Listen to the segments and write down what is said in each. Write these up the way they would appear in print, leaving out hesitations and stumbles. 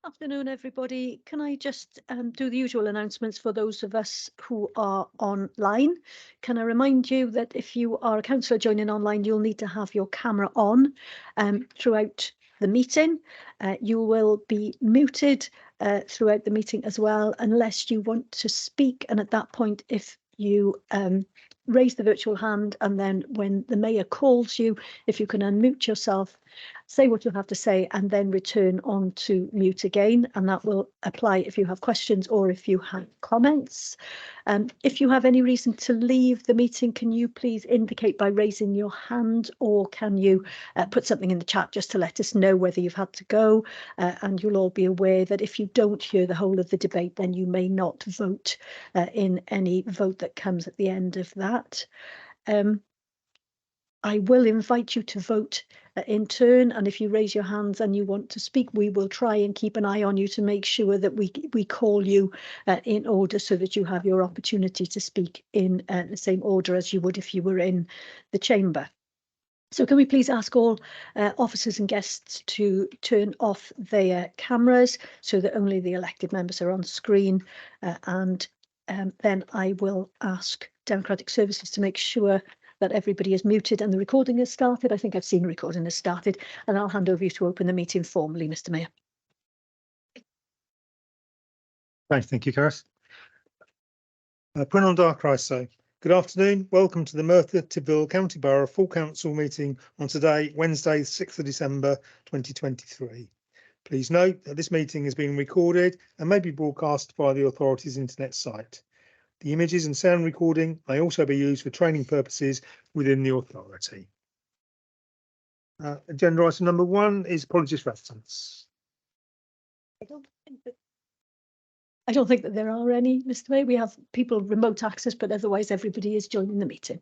Afternoon, everybody. Can I just do the usual announcements for those of us who are online? Can I remind you that if you are a councillor joining online, you'll need to have your camera on throughout the meeting. You will be muted throughout the meeting as well, unless you want to speak. And at that point, if you raise the virtual hand, and then when the mayor calls you, if you can unmute yourself, say what you have to say, and then return on to mute again. And that will apply if you have questions or if you have comments. If you have any reason to leave the meeting, can you please indicate by raising your hand, or can you put something in the chat just to let us know whether you've had to go? And you'll all be aware that if you don't hear the whole of the debate, then you may not vote in any vote that comes at the end of that. I will invite you to vote in turn, and if you raise your hands and you want to speak, we will try and keep an eye on you to make sure that we call you in order, so that you have your opportunity to speak in the same order as you would if you were in the chamber. So can we please ask all officers and guests to turn off their cameras so that only the elected members are on screen, and then I will ask Democratic Services to make sure that everybody is muted and the recording has started. I think I've seen recording has started, and I'll hand over you to open the meeting formally, Mr. Mayor. Right, thank you, Gareth. Prynhawn Dark, I say. Good afternoon. Welcome to the Merthyr Tydfil County Borough Full Council meeting on today, Wednesday, 6th of December 2023. Please note that this meeting is being recorded and may be broadcast via the authority's internet site. The images and sound recording may also be used for training purposes within the authority. Agenda item number 1 is apologies for absence. I don't think that there are any, Mr. Mayor. We have people remote access, but otherwise everybody is joining the meeting.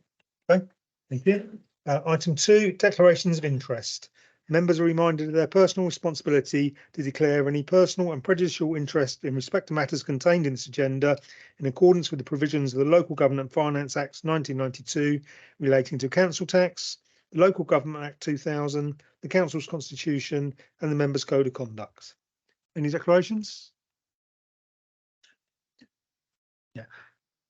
Okay, thank you. Item 2, declarations of interest. Members are reminded of their personal responsibility to declare any personal and prejudicial interest in respect to matters contained in this agenda in accordance with the provisions of the Local Government Finance Act 1992 relating to council tax, the Local Government Act 2000, the Council's Constitution and the Members' Code of Conduct. Any declarations? Yeah.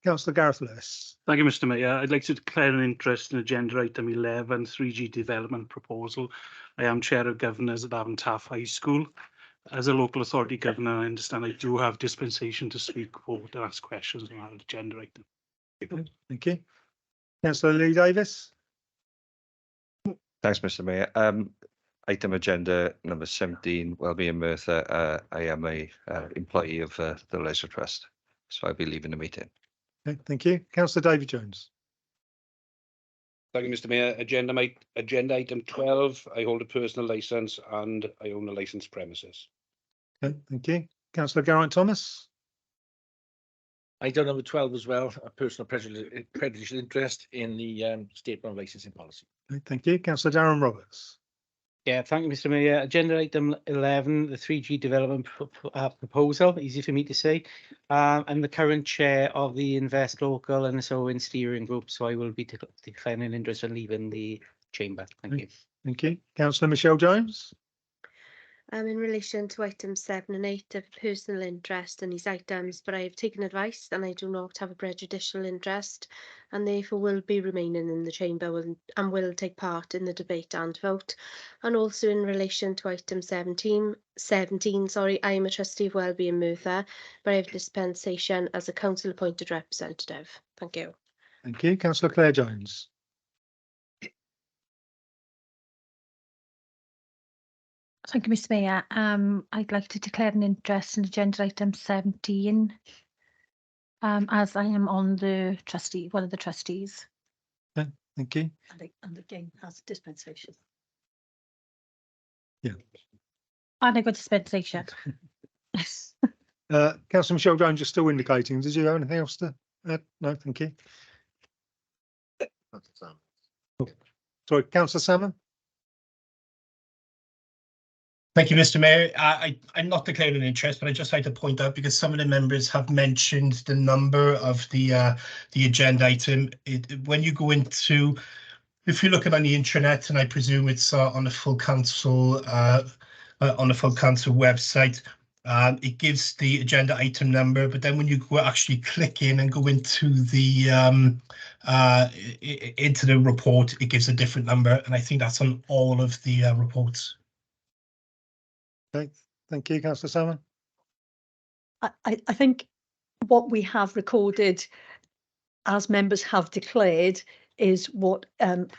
Councillor Gareth Lewis. Thank you, Mr. Mayor. I'd like to declare an interest in agenda item 11, 3G development proposal. I am chair of governors at Avon Taff High School. As a local authority governor, I understand I do have dispensation to speak, vote and ask questions on that agenda item. Thank you. Councillor Lee Davis. Thanks, Mr. Mayor. Item agenda number 17, Wellbeing Merthyr. I am a employee of the Leisure Trust, so I'll be leaving the meeting. Okay, thank you. Councillor David Jones. Thank you, Mr. Mayor. Agenda item 12. I hold a personal licence and I own a licensed premises. Okay, thank you. Councillor Geraint Thomas. Item number 12 as well, a personal prejudicial interest in the statement of licensing policy. Okay, thank you. Councillor Darren Roberts. Yeah, thank you, Mr. Mayor. Agenda item 11, the 3G development proposal, easy for me to say. I'm the current chair of the Invest Local and so in steering group, so I will be declining interest and leaving the chamber. Thank you. Thank you. Councillor Michelle Jones. In relation to items 7 and 8, I have personal interest in these items, but I have taken advice and I do not have a prejudicial interest, and therefore will be remaining in the chamber and will take part in the debate and vote. And also in relation to item 17, I am a trustee of Wellbeing Merthyr, but I have dispensation as a council appointed representative. Thank you. Thank you. Councillor Claire Jones. Thank you, Mr. Mayor. I'd like to declare an interest in agenda item 17, as I am on the one of the trustees. Okay, thank you. And again, has dispensation. Yeah. And I got dispensation. Councillor Michelle Jones, you're still indicating. Did you have anything else to add? No, thank you. Sorry, Councillor Salmon. Thank you, Mr. Mayor. I'm not declaring an interest, but I'd just like to point out, because some of the members have mentioned the number of the agenda item. When you go into, if you look at on the intranet, and I presume it's on the full council website, It gives the agenda item number, but then when you go actually click in and go into the report, it gives a different number, and I think that's on all of the reports. Okay, thank you, Councillor Salmon. I think what we have recorded as members have declared is what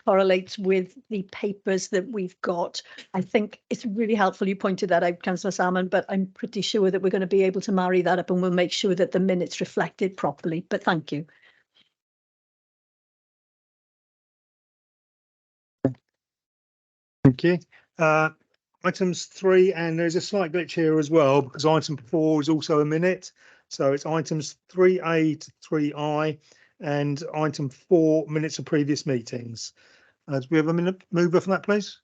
correlates with the papers that we've got. I think it's really helpful you pointed that out, Councillor Salmon, but I'm pretty sure that we're going to be able to marry that up and we'll make sure that the minutes reflect it properly. But thank you. Thank you. Items 3, and there's a slight glitch here as well because item 4 is also a minute. So it's items 3A to 3I and item 4, minutes of previous meetings. Do we have a minute mover for that, please?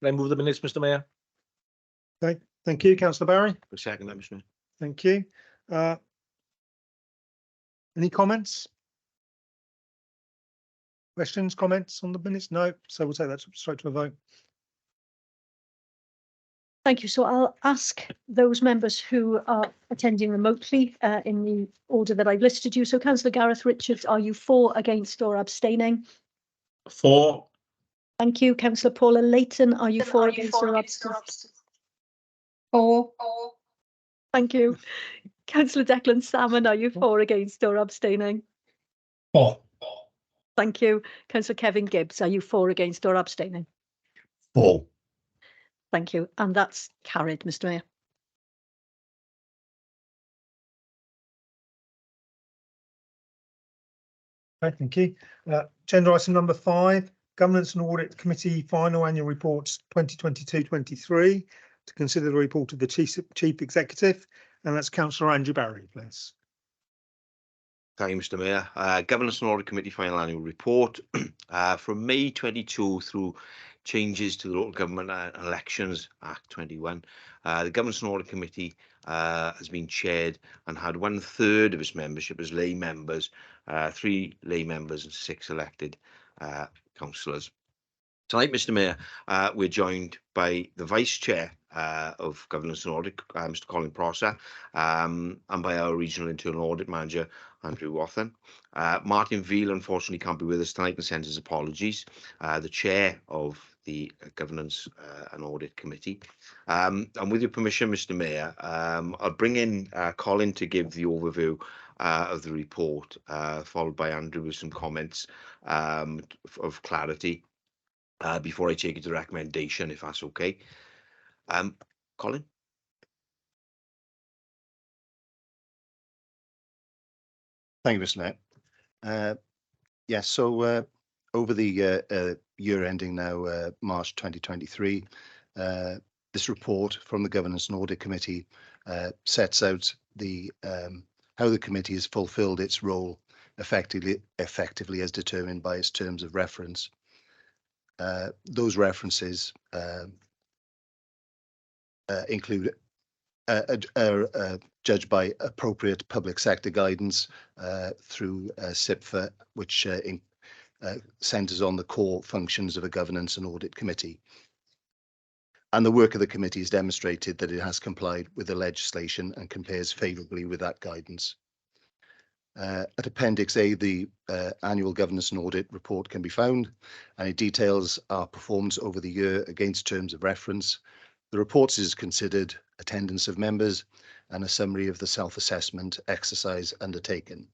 Can I move the minutes, Mr. Mayor? Okay, thank you, Councillor Barry. For second, that, Mr. Mayor. Thank you. Any comments? Questions, comments on the minutes? No, so we'll take that straight to a vote. Thank you. So I'll ask those members who are attending remotely in the order that I've listed you. So Councillor Gareth Richards, are you for, against or abstaining? For. Thank you. Councillor Paula Layton, are you for, against or abstaining? For. Thank you. Councillor Declan Salmon, are you for, against or abstaining? For. Thank you. Councillor Kevin Gibbs, are you for, against or abstaining? For. Thank you. And that's carried, Mr. Mayor. Okay, thank you. Agenda item number 5, Governance and Audit Committee final annual reports 2022-23 to consider the report of the Chief Executive, and that's Councillor Andrew Barry, please. Thank you, Mr. Mayor. Governance and Audit Committee final annual report from May 22 through changes to the Local Government and Elections Act 21. The Governance and Audit Committee has been chaired and had 1/3 of its membership as lay members, 3 lay members and 6 elected councillors. Tonight, Mr. Mayor, we're joined by the Vice Chair of Governance and Audit, Mr. Colin Prosser, and by our Regional Internal Audit Manager, Andrew Wathen. Martin Veal, unfortunately, can't be with us tonight and sends his apologies. The Chair of the Governance and Audit Committee. And with your permission, Mr. Mayor, I'll bring in Colin to give the overview of the report, followed by Andrew with some comments of clarity. Before I take it to recommendation, if that's okay. Colin? Thank you, Mr. Mayor. Yes, so over the year ending now, March 2023, this report from the Governance and Audit Committee sets out the how the committee has fulfilled its role effectively as determined by its terms of reference. Those references include judged by appropriate public sector guidance through CIPFA, which centres on the core functions of a governance and audit committee. And the work of the committee has demonstrated that it has complied with the legislation and compares favourably with that guidance. At Appendix A, the annual governance and audit report can be found, and it details our performance over the year against terms of reference. The report is considered attendance of members and a summary of the self-assessment exercise undertaken.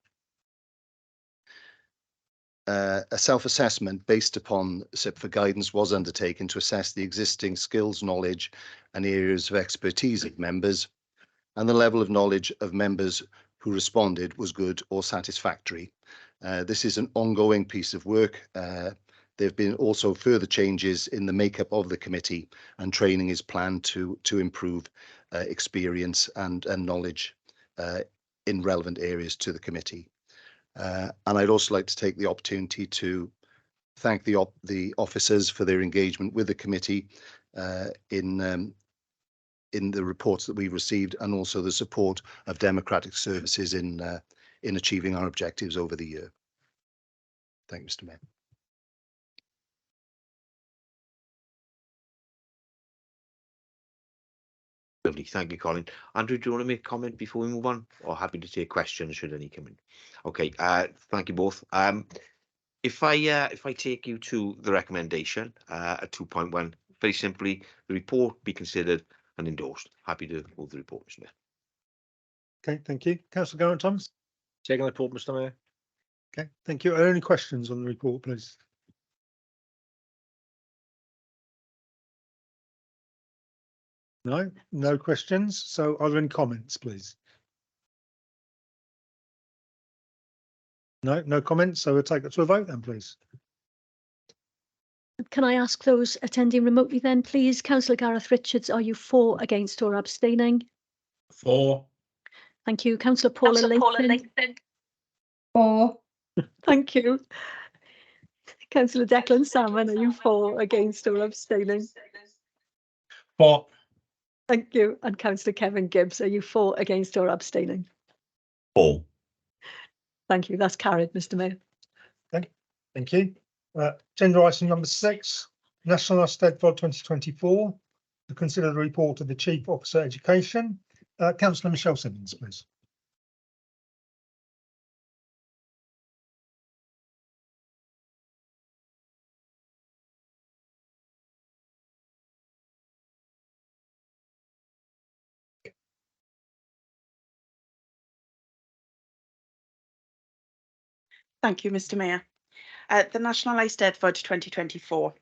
A self-assessment based upon CIPFA guidance was undertaken to assess the existing skills, knowledge and areas of expertise of members, and the level of knowledge of members who responded was good or satisfactory. This is an ongoing piece of work. There have been also further changes in the makeup of the committee, and training is planned to improve experience and knowledge in relevant areas to the committee. And I'd also like to take the opportunity to thank the officers for their engagement with the committee in the reports that we've received, and also the support of Democratic Services in achieving our objectives over the year. Thank you, Mr. Mayor. Lovely, thank you, Colin. Andrew, do you want to make a comment before we move on, or happy to take questions should any come in? Okay, thank you both. If I take you to the recommendation at 2.1, very simply, the report be considered and endorsed. Happy to move the report, Mr. Mayor. Okay, thank you. Councillor Geraint-Thomas. Taking the report, Mr. Mayor. Okay, thank you. Are there any questions on the report, please? No, no questions. So are there any comments, please? No, no comments. So we'll take it to a vote then, please. Can I ask those attending remotely then, please? Councillor Gareth Richards, are you for, against or abstaining? For. Thank you. Councillor Paula Layton. For. Thank you. Councillor Declan Salmon, are you for, against or abstaining? For. Thank you. And Councillor Kevin Gibbs, are you for, against or abstaining? For. Thank you. That's carried, Mr. Mayor. Thank you. Agenda item number 6, National Eisteddfod 2024. To consider the report of the Chief Officer Education. Councillor Michelle Simmons, please. Thank you, Mr. Mayor. The National Eisteddfod 2024.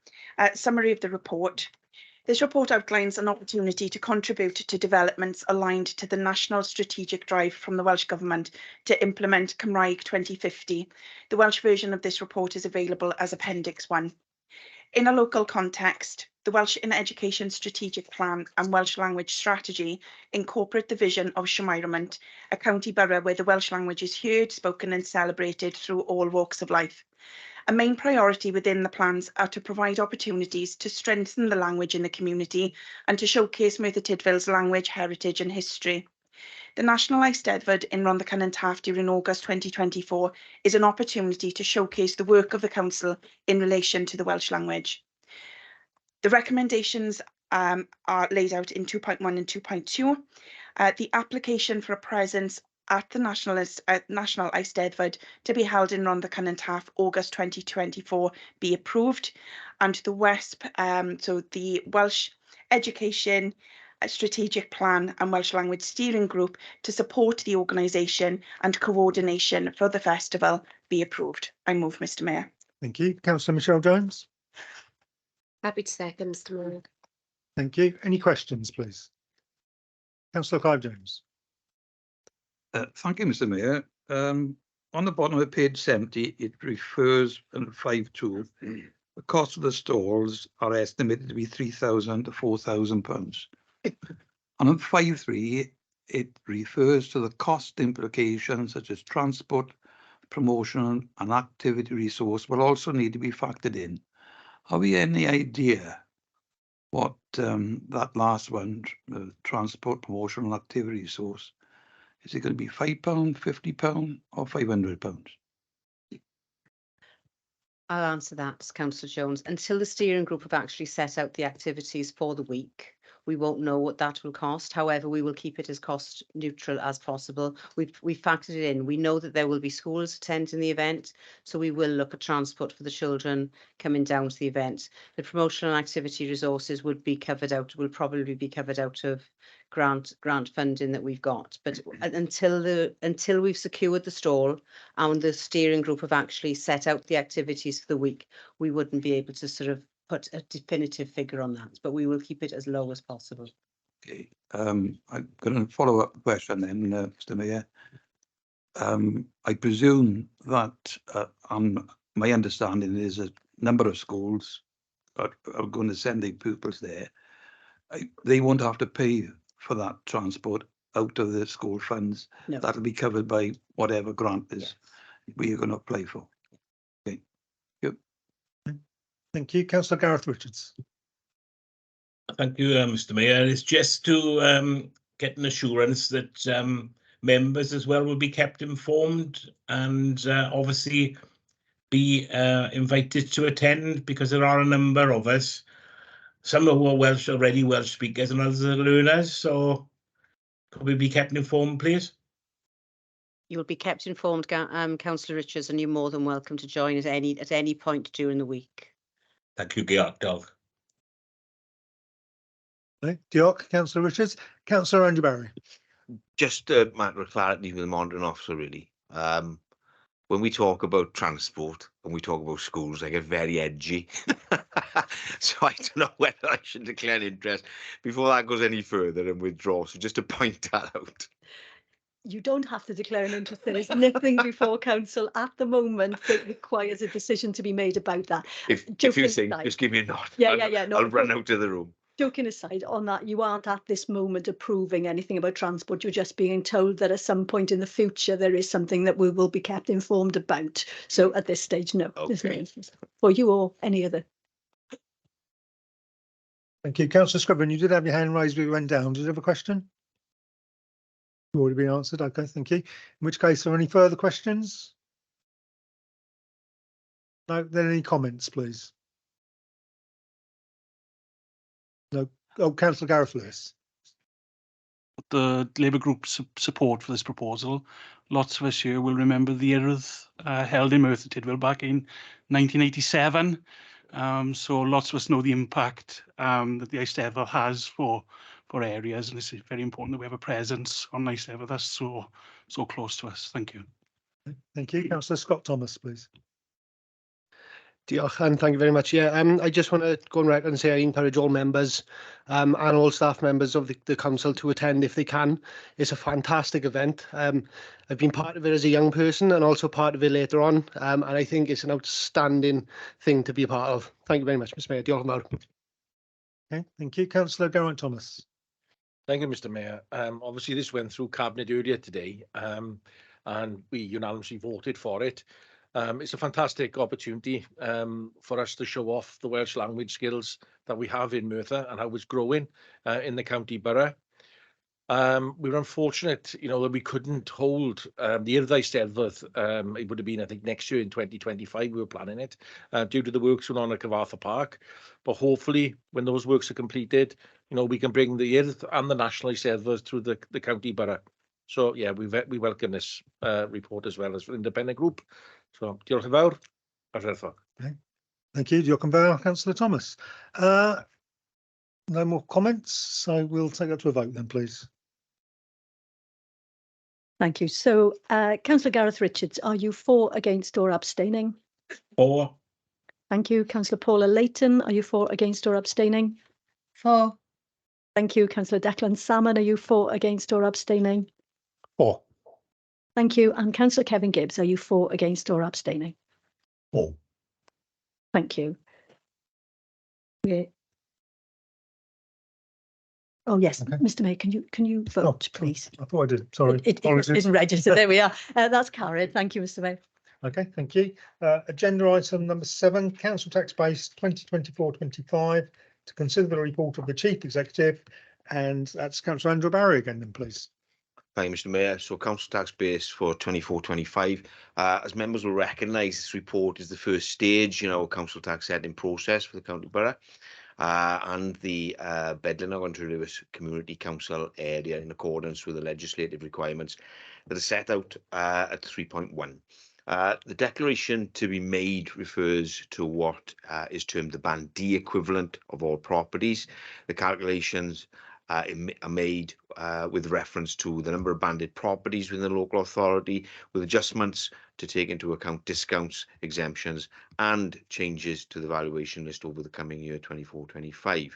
Summary of the report. This report outlines an opportunity to contribute to developments aligned to the national strategic drive from the Welsh Government to implement Cymraeg 2050. The Welsh version of this report is available as Appendix 1. In a local context, the Welsh in Education Strategic Plan and Welsh Language Strategy incorporate the vision of Shirmeirament, a county borough where the Welsh language is heard, spoken and celebrated through all walks of life. A main priority within the plans are to provide opportunities to strengthen the language in the community and to showcase Merthyr Tydfil's language, heritage and history. The National Eisteddfod in Rhondda Cynon Taf during August 2024 is an opportunity to showcase the work of the Council in relation to the Welsh language. The recommendations are laid out in 2.1 and 2.2. The application for a presence at the National Eisteddfod to be held in Rhondda Cynon Taf August 2024 be approved, and the WESP, so the Welsh Education Strategic Plan and Welsh Language Steering Group to support the organisation and coordination for the festival be approved. I move, Mr. Mayor. Thank you. Councillor Michelle Jones. Happy to second, Mr. Mayor. Thank you. Any questions, please? Councillor Clive Jones. Thank you, Mr. Mayor. On the bottom of page 70, it refers in 5.2. The cost of the stalls are estimated to be £3,000 to £4,000. And on 5.3, it refers to the cost implications such as transport, promotion and activity resource will also need to be factored in. Have we any idea what that last one, transport, promotion and activity resource, is it going to be £5, £50 or £500? I'll answer that, Councillor Jones. Until the steering group have actually set out the activities for the week, we won't know what that will cost. However, we will keep it as cost neutral as possible. We've factored it in. We know that there will be schools attending the event, so we will look at transport for the children coming down to the event. The promotional and activity resources would be covered out, will probably be covered out of grant funding that we've got. But until we've secured the stall and the steering group have actually set out the activities for the week, we wouldn't be able to sort of put a definitive figure on that, but we will keep it as low as possible. Okay. I'm going to follow up the question then, Mr. Mayor. I presume that my understanding is a number of schools are going to send their pupils there. They won't have to pay for that transport out of the school funds. No. That'll be covered by whatever grant is we're going to apply for. Okay. Yep. Thank you. Councillor Gareth Richards. Thank you, Mr. Mayor. It's just to get an assurance that members as well will be kept informed and obviously be invited to attend, because there are a number of us. some who are Welsh already Welsh speakers and others are learners, so could we be kept informed, please? You will be kept informed, Councillor Richards, and you're more than welcome to join at any point during the week. Thank you, Diolch. Okay, Diolch, Councillor Richards. Councillor Andrew Barry. Just a matter of clarity with the monitoring officer, really. When we talk about transport and we talk about schools, I get very edgy. So I don't know whether I should declare interest before that goes any further and withdraw. So just to point that out. You don't have to declare an interest. There is nothing before council at the moment that requires a decision to be made about that. If you think, just give me a nod. Yeah. No, I'll run out of the room. Joking aside, on that, you aren't at this moment approving anything about transport. You're just being told that at some point in the future there is something that we will be kept informed about. So at this stage, no, there's no interest for you or any other. Thank you. Councillor Scriven, you did have your hand raised, but you went down. Did you have a question? Already been answered. Okay, thank you. In which case, are there any further questions? No, then any comments, please? No. Oh, Councillor Gareth Lewis. The Labour Group's support for this proposal. Lots of us here will remember the Urdd held in Merthyr Tydfil back in 1987. So lots of us know the impact that the Eisteddfod has for areas, and it's very important that we have a presence on Eisteddfod that's so close to us. Thank you. Thank you. Councillor Scott Thomas, please. Diolch, and thank you very much. Yeah, I just want to go on record and say I encourage all members and all staff members of the council to attend if they can. It's a fantastic event. I've been part of it as a young person and also part of it later on, and I think it's an outstanding thing to be a part of. Thank you very much, Mr. Mayor. Diolch yn fawr. Okay, thank you. Councillor Geraint Thomas. Thank you, Mr. Mayor. Obviously, this went through Cabinet earlier today, and we unanimously voted for it. It's a fantastic opportunity for us to show off the Welsh language skills that we have in Merthyr and how it's growing in the county borough. We were unfortunate, that we couldn't hold the Urdd Eisteddfod. It would have been, I think, next year in 2025. We were planning it due to the works going on at Cyfarthfa Park. But hopefully, when those works are completed, we can bring the Urdd and the National Eisteddfod through the county borough. So yeah, we welcome this report as well as an independent group. So, diolch yn fawr. Okay. Thank you. Diolch yn fawr, Councillor Thomas. No more comments, so we'll take that to a vote then, please. Thank you. So, Councillor Gareth Richards, are you for, against or abstaining? For. Thank you. Councillor Paula Leighton, are you for, against or abstaining? For. Thank you. Councillor Declan Salmon, are you for, against or abstaining? For. Thank you. And Councillor Kevin Gibbs, are you for, against or abstaining? For. Thank you. Yeah. Oh yes, okay. Mr. Mayor, can you vote, please? I thought I did. Sorry. It isn't registered. There we are. That's carried. Thank you, Mr. Mayor. Okay, thank you. Agenda item number 7, Council Tax Base 2024-25, to consider the report of the Chief Executive, and that's Councillor Andrew Barry again, then, please. Thank you, Mr. Mayor. So Council Tax Base for 24-25. As members will recognise, this report is the first stage in our council tax setting process for the county borough and the Bedlin and Lewis Community Council area in accordance with the legislative requirements that are set out at 3.1. The declaration to be made refers to what is termed the Band D equivalent of all properties. The calculations are made with reference to the number of banded properties within the local authority, with adjustments to take into account discounts, exemptions, and changes to the valuation list over the coming year 24-25.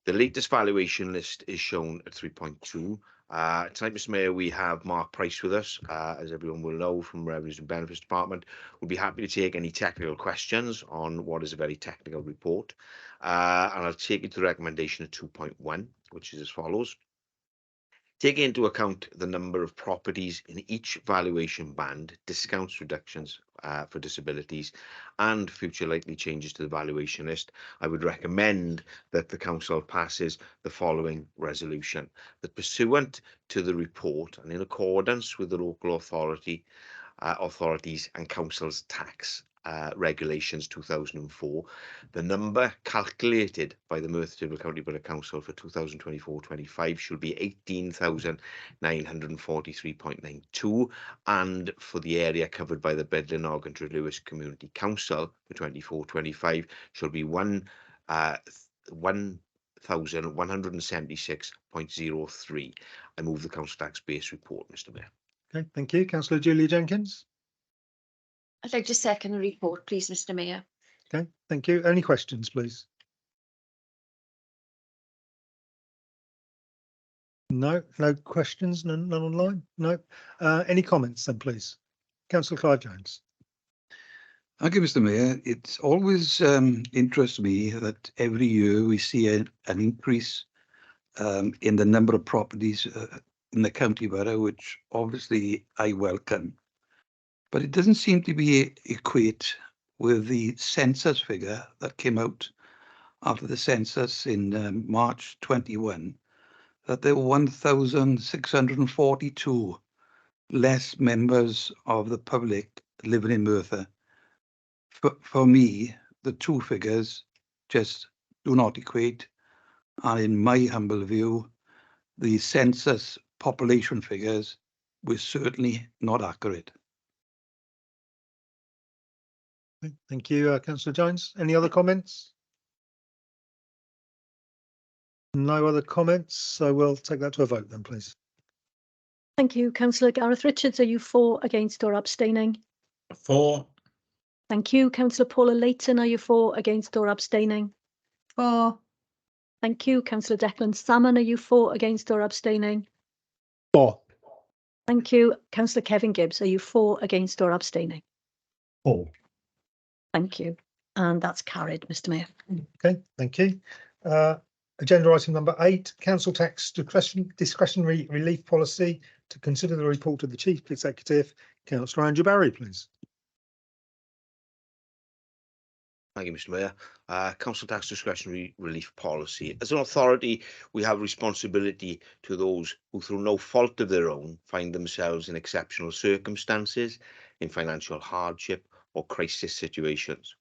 The latest valuation list is shown at 3.2. Tonight, Mr. Mayor, we have Mark Price with us, as everyone will know from Revenues and Benefits Department. We'll be happy to take any technical questions on what is a very technical report. And I'll take you to the recommendation of 2.1, which is as follows. Taking into account the number of properties in each valuation band, discounts, reductions for disabilities, and future likely changes to the valuation list, I would recommend that the council passes the following resolution: that pursuant to the report and in accordance with the local authorities and council's tax Regulations 2004. The number calculated by the Merthyr Tydfil County Borough Council for 2024-25 should be 18,943.92, and for the area covered by the Bedlin Ogden Lewis Community Council for 24-25 should be 1,176.03. I move the council tax base report, Mr. Mayor. Okay, thank you. Councillor Julia Jenkins. I'd like to second the report, please, Mr. Mayor. Okay, thank you. Any questions, please? No questions, none online? No. Any comments then, please? Councillor Clive Jones. Thank you, Mr. Mayor. It's always interests me that every year we see an increase in the number of properties in the county borough, which obviously I welcome. But it doesn't seem to be equate with the census figure that came out after the census in March 21, that there were 1,642 less members of the public living in Merthyr. For me, the two figures just do not equate. And in my humble view, the census population figures were certainly not accurate. Thank you, Councillor Jones. Any other comments? No other comments, so we'll take that to a vote then, please. Thank you. Councillor Gareth Richards, are you for, against or abstaining? For. Thank you. Councillor Paula Leighton, are you for, against or abstaining? For. Thank you. Councillor Declan Salmon, are you for, against or abstaining? For. Thank you. Councillor Kevin Gibbs, are you for, against or abstaining? For. Thank you. And that's carried, Mr. Mayor. Okay, thank you. Agenda item number 8, council tax discretionary relief policy. To consider the report of the Chief Executive, Councillor Andrew Barry, please. Thank you, Mr. Mayor. Council tax discretionary relief policy. As an authority, we have responsibility to those who, through no fault of their own, find themselves in exceptional circumstances, in financial hardship or crisis situations.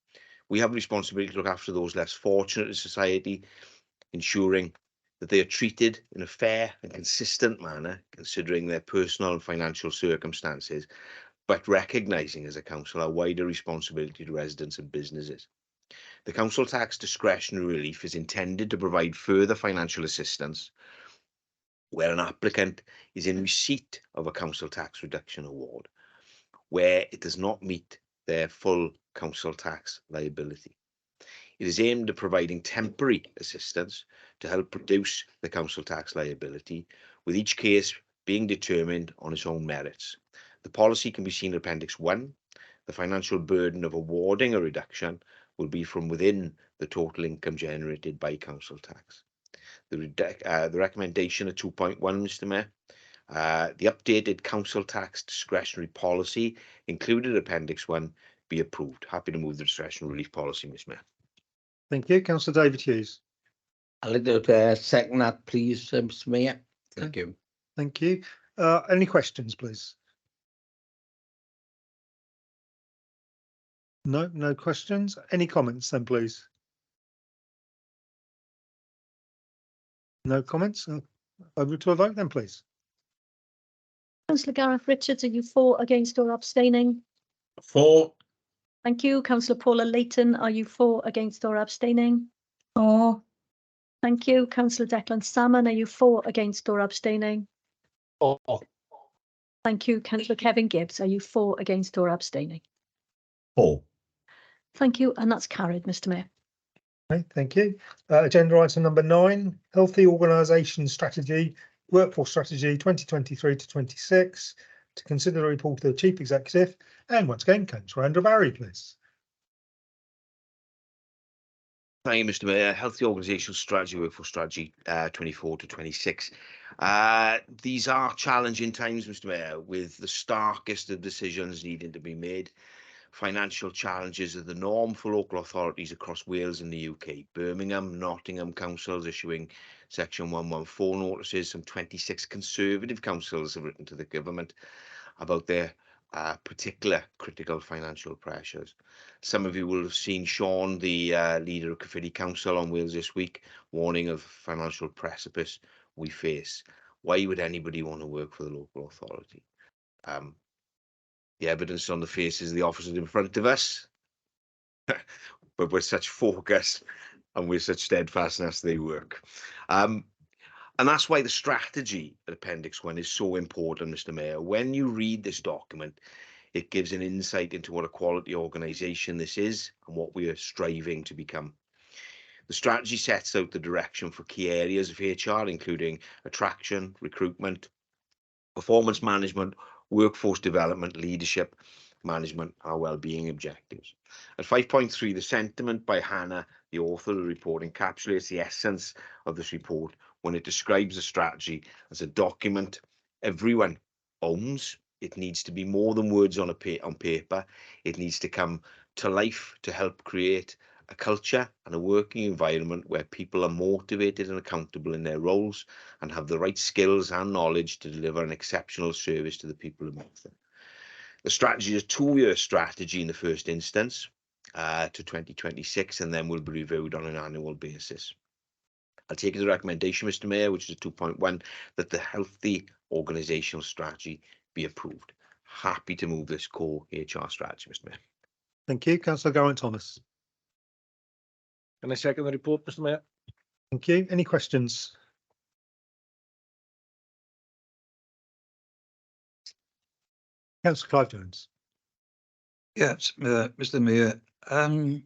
We have responsibility to look after those less fortunate in society, ensuring that they are treated in a fair and consistent manner, considering their personal and financial circumstances, but recognising as a council our wider responsibility to residents and businesses. The council tax discretionary relief is intended to provide further financial assistance where an applicant is in receipt of a council tax reduction award, where it does not meet their full council tax liability. It is aimed at providing temporary assistance to help reduce the council tax liability, with each case being determined on its own merits. The policy can be seen in Appendix 1. The financial burden of awarding a reduction will be from within the total income generated by council tax. The recommendation at 2.1, Mr. Mayor, the updated council tax discretionary policy included Appendix 1 be approved. Happy to move the discretionary relief policy, Mr. Mayor. Thank you. Councillor David Hughes. I'd like to second that, please, Mr. Mayor. Thank you. Thank you. Any questions, please? No questions. Any comments then, please? No comments. Over to a vote then, please. Councillor Gareth Richards, are you for, against or abstaining? For. Thank you. Councillor Paula Leighton, are you for, against or abstaining? For. Thank you. Councillor Declan Salmon, are you for, against or abstaining? For. Thank you. Councillor Kevin Gibbs, are you for, against or abstaining? For. Thank you. And that's carried, Mr. Mayor. Okay, thank you. Agenda item number 9, Healthy Organisation Strategy, Workforce Strategy 2023 to 26. To consider the report of the Chief Executive, and once again, Councillor Andrew Barry, please. Thank you, Mr. Mayor. Healthy Organisational Strategy, Workforce Strategy 24 to 26. These are challenging times, Mr. Mayor, with the starkest of decisions needing to be made. Financial challenges are the norm for local authorities across Wales and the UK. Birmingham, Nottingham councils issuing Section 114 notices. Some 26 Conservative councils have written to the government about their particular critical financial pressures. Some of you will have seen Sean, the leader of Caerphilly Council on Wales This Week, warning of financial precipice we face. Why would anybody want to work for the local authority? The evidence on the faces of the officers in front of us, but with such focus and with such steadfastness they work. And that's why the strategy at Appendix 1 is so important, Mr. Mayor. When you read this document, it gives an insight into what a quality organisation this is and what we are striving to become. The strategy sets out the direction for key areas of HR, including attraction, recruitment, performance management, workforce development, leadership, management, and our wellbeing objectives. At 5.3, the sentiment by Hannah, the author of the report, encapsulates the essence of this report when it describes the strategy as a document everyone owns. It needs to be more than words on paper. It needs to come to life to help create a culture and a working environment where people are motivated and accountable in their roles and have the right skills and knowledge to deliver an exceptional service to the people who make them. The strategy is a 2-year strategy in the first instance to 2026, and then will be reviewed on an annual basis. I'll take as a recommendation, Mr. Mayor, which is 2.1, that the healthy organisational strategy be approved. Happy to move this core HR strategy, Mr. Mayor. Thank you. Councillor Geraint-Thomas. Can I second the report, Mr. Mayor? Thank you. Any questions? Councillor Clive Jones. Yes, Mr. Mayor. I'm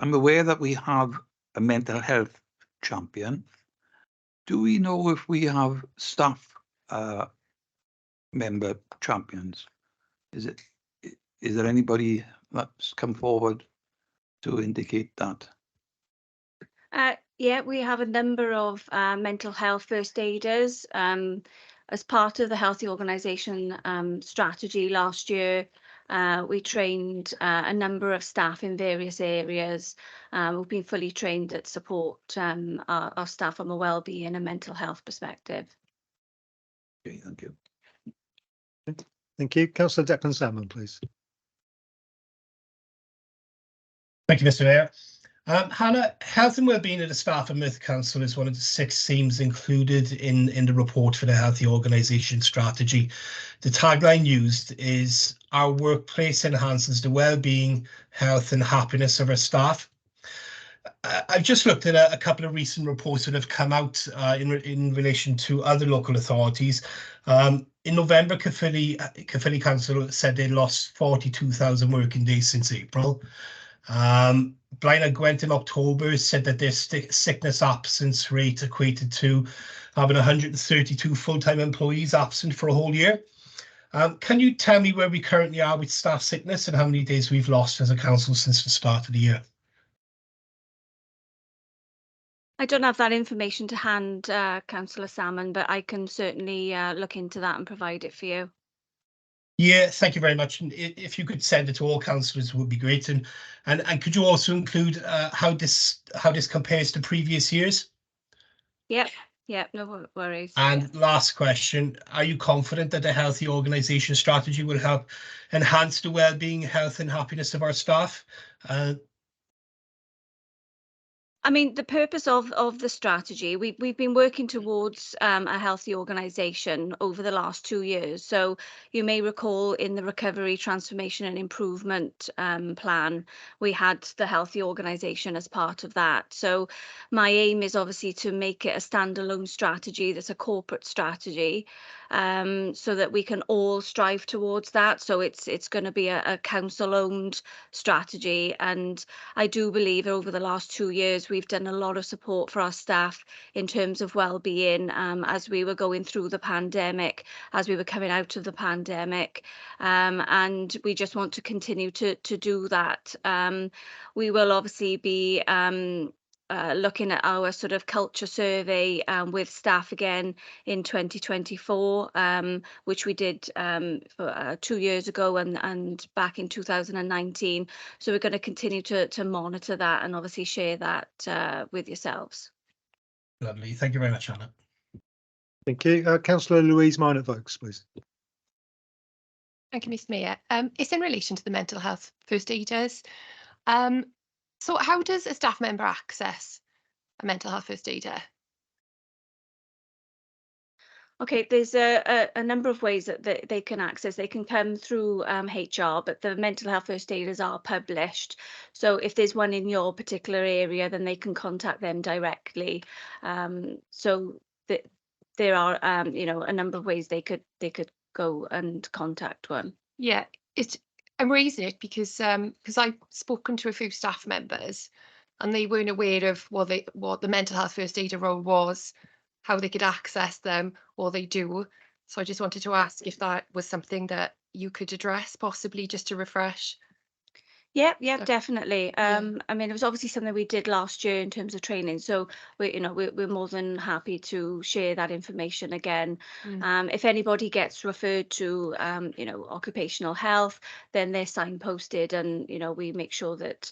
aware that we have a mental health champion. Do we know if we have staff member champions? Is there anybody that's come forward to indicate that? Yeah, we have a number of mental health first aiders. As part of the Healthy Organisation strategy last year, we trained a number of staff in various areas. We've been fully trained at support our staff from a wellbeing and mental health perspective. Okay, thank you. Thank you. Councillor Declan Salmon, please. Thank you, Mr. Mayor. Hannah, health and wellbeing of the staff of Merthyr Council is one of the 6 themes included in the report for the Healthy Organisation strategy. The tagline used is, "Our workplace enhances the wellbeing, health and happiness of our staff." I've just looked at a couple of recent reports that have come out in relation to other local authorities. In November, Caerphilly Council said they lost 42,000 working days since April. Blaenau Gwent in October said that their sickness absence rate equated to having 132 full-time employees absent for a whole year. Can you tell me where we currently are with staff sickness and how many days we've lost as a council since the start of the year? I don't have that information to hand, Councillor Salmon, but I can certainly look into that and provide it for you. Yeah, thank you very much. And if you could send it to all councillors, would be great. And could you also include how this compares to previous years? Yep, no worries. And last question, are you confident that the Healthy Organisation strategy will help enhance the wellbeing, health and happiness of our staff? I mean, the purpose of the strategy, we've been working towards a healthy organisation over the last 2 years. So you may recall in the Recovery, Transformation and Improvement plan, we had the healthy organisation as part of that. So my aim is obviously to make it a standalone strategy that's a corporate strategy, so that we can all strive towards that. So it's going to be a council-owned strategy. And I do believe over the last 2 years, we've done a lot of support for our staff in terms of well-being as we were going through the pandemic, as we were coming out of the pandemic. And we just want to continue to do that. We will obviously be looking at our sort of culture survey with staff again in 2024, which we did for 2 years ago and back in 2019. So we're going to continue to monitor that and obviously share that with yourselves. Lovely. Thank you very much, Anna. Thank you. Councillor Louise Minor-Vokes, please. Thank you, Mr. Mayor. It's in relation to the mental health first aiders. So how does a staff member access a mental health first aider? Okay, there's a number of ways that they can access. They can come through HR, but the mental health first aiders are published. So if there's one in your particular area, then they can contact them directly. So there are, a number of ways they could go and contact one. Yeah, I'm raising it because I've spoken to a few staff members and they weren't aware of what the mental health first aider role was, how they could access them, or they do. So I just wanted to ask if that was something that you could address, possibly just to refresh. Yeah, definitely. I mean, it was obviously something we did last year in terms of training. So we're more than happy to share that information again. If anybody gets referred to, occupational health, then they're signposted, and we make sure that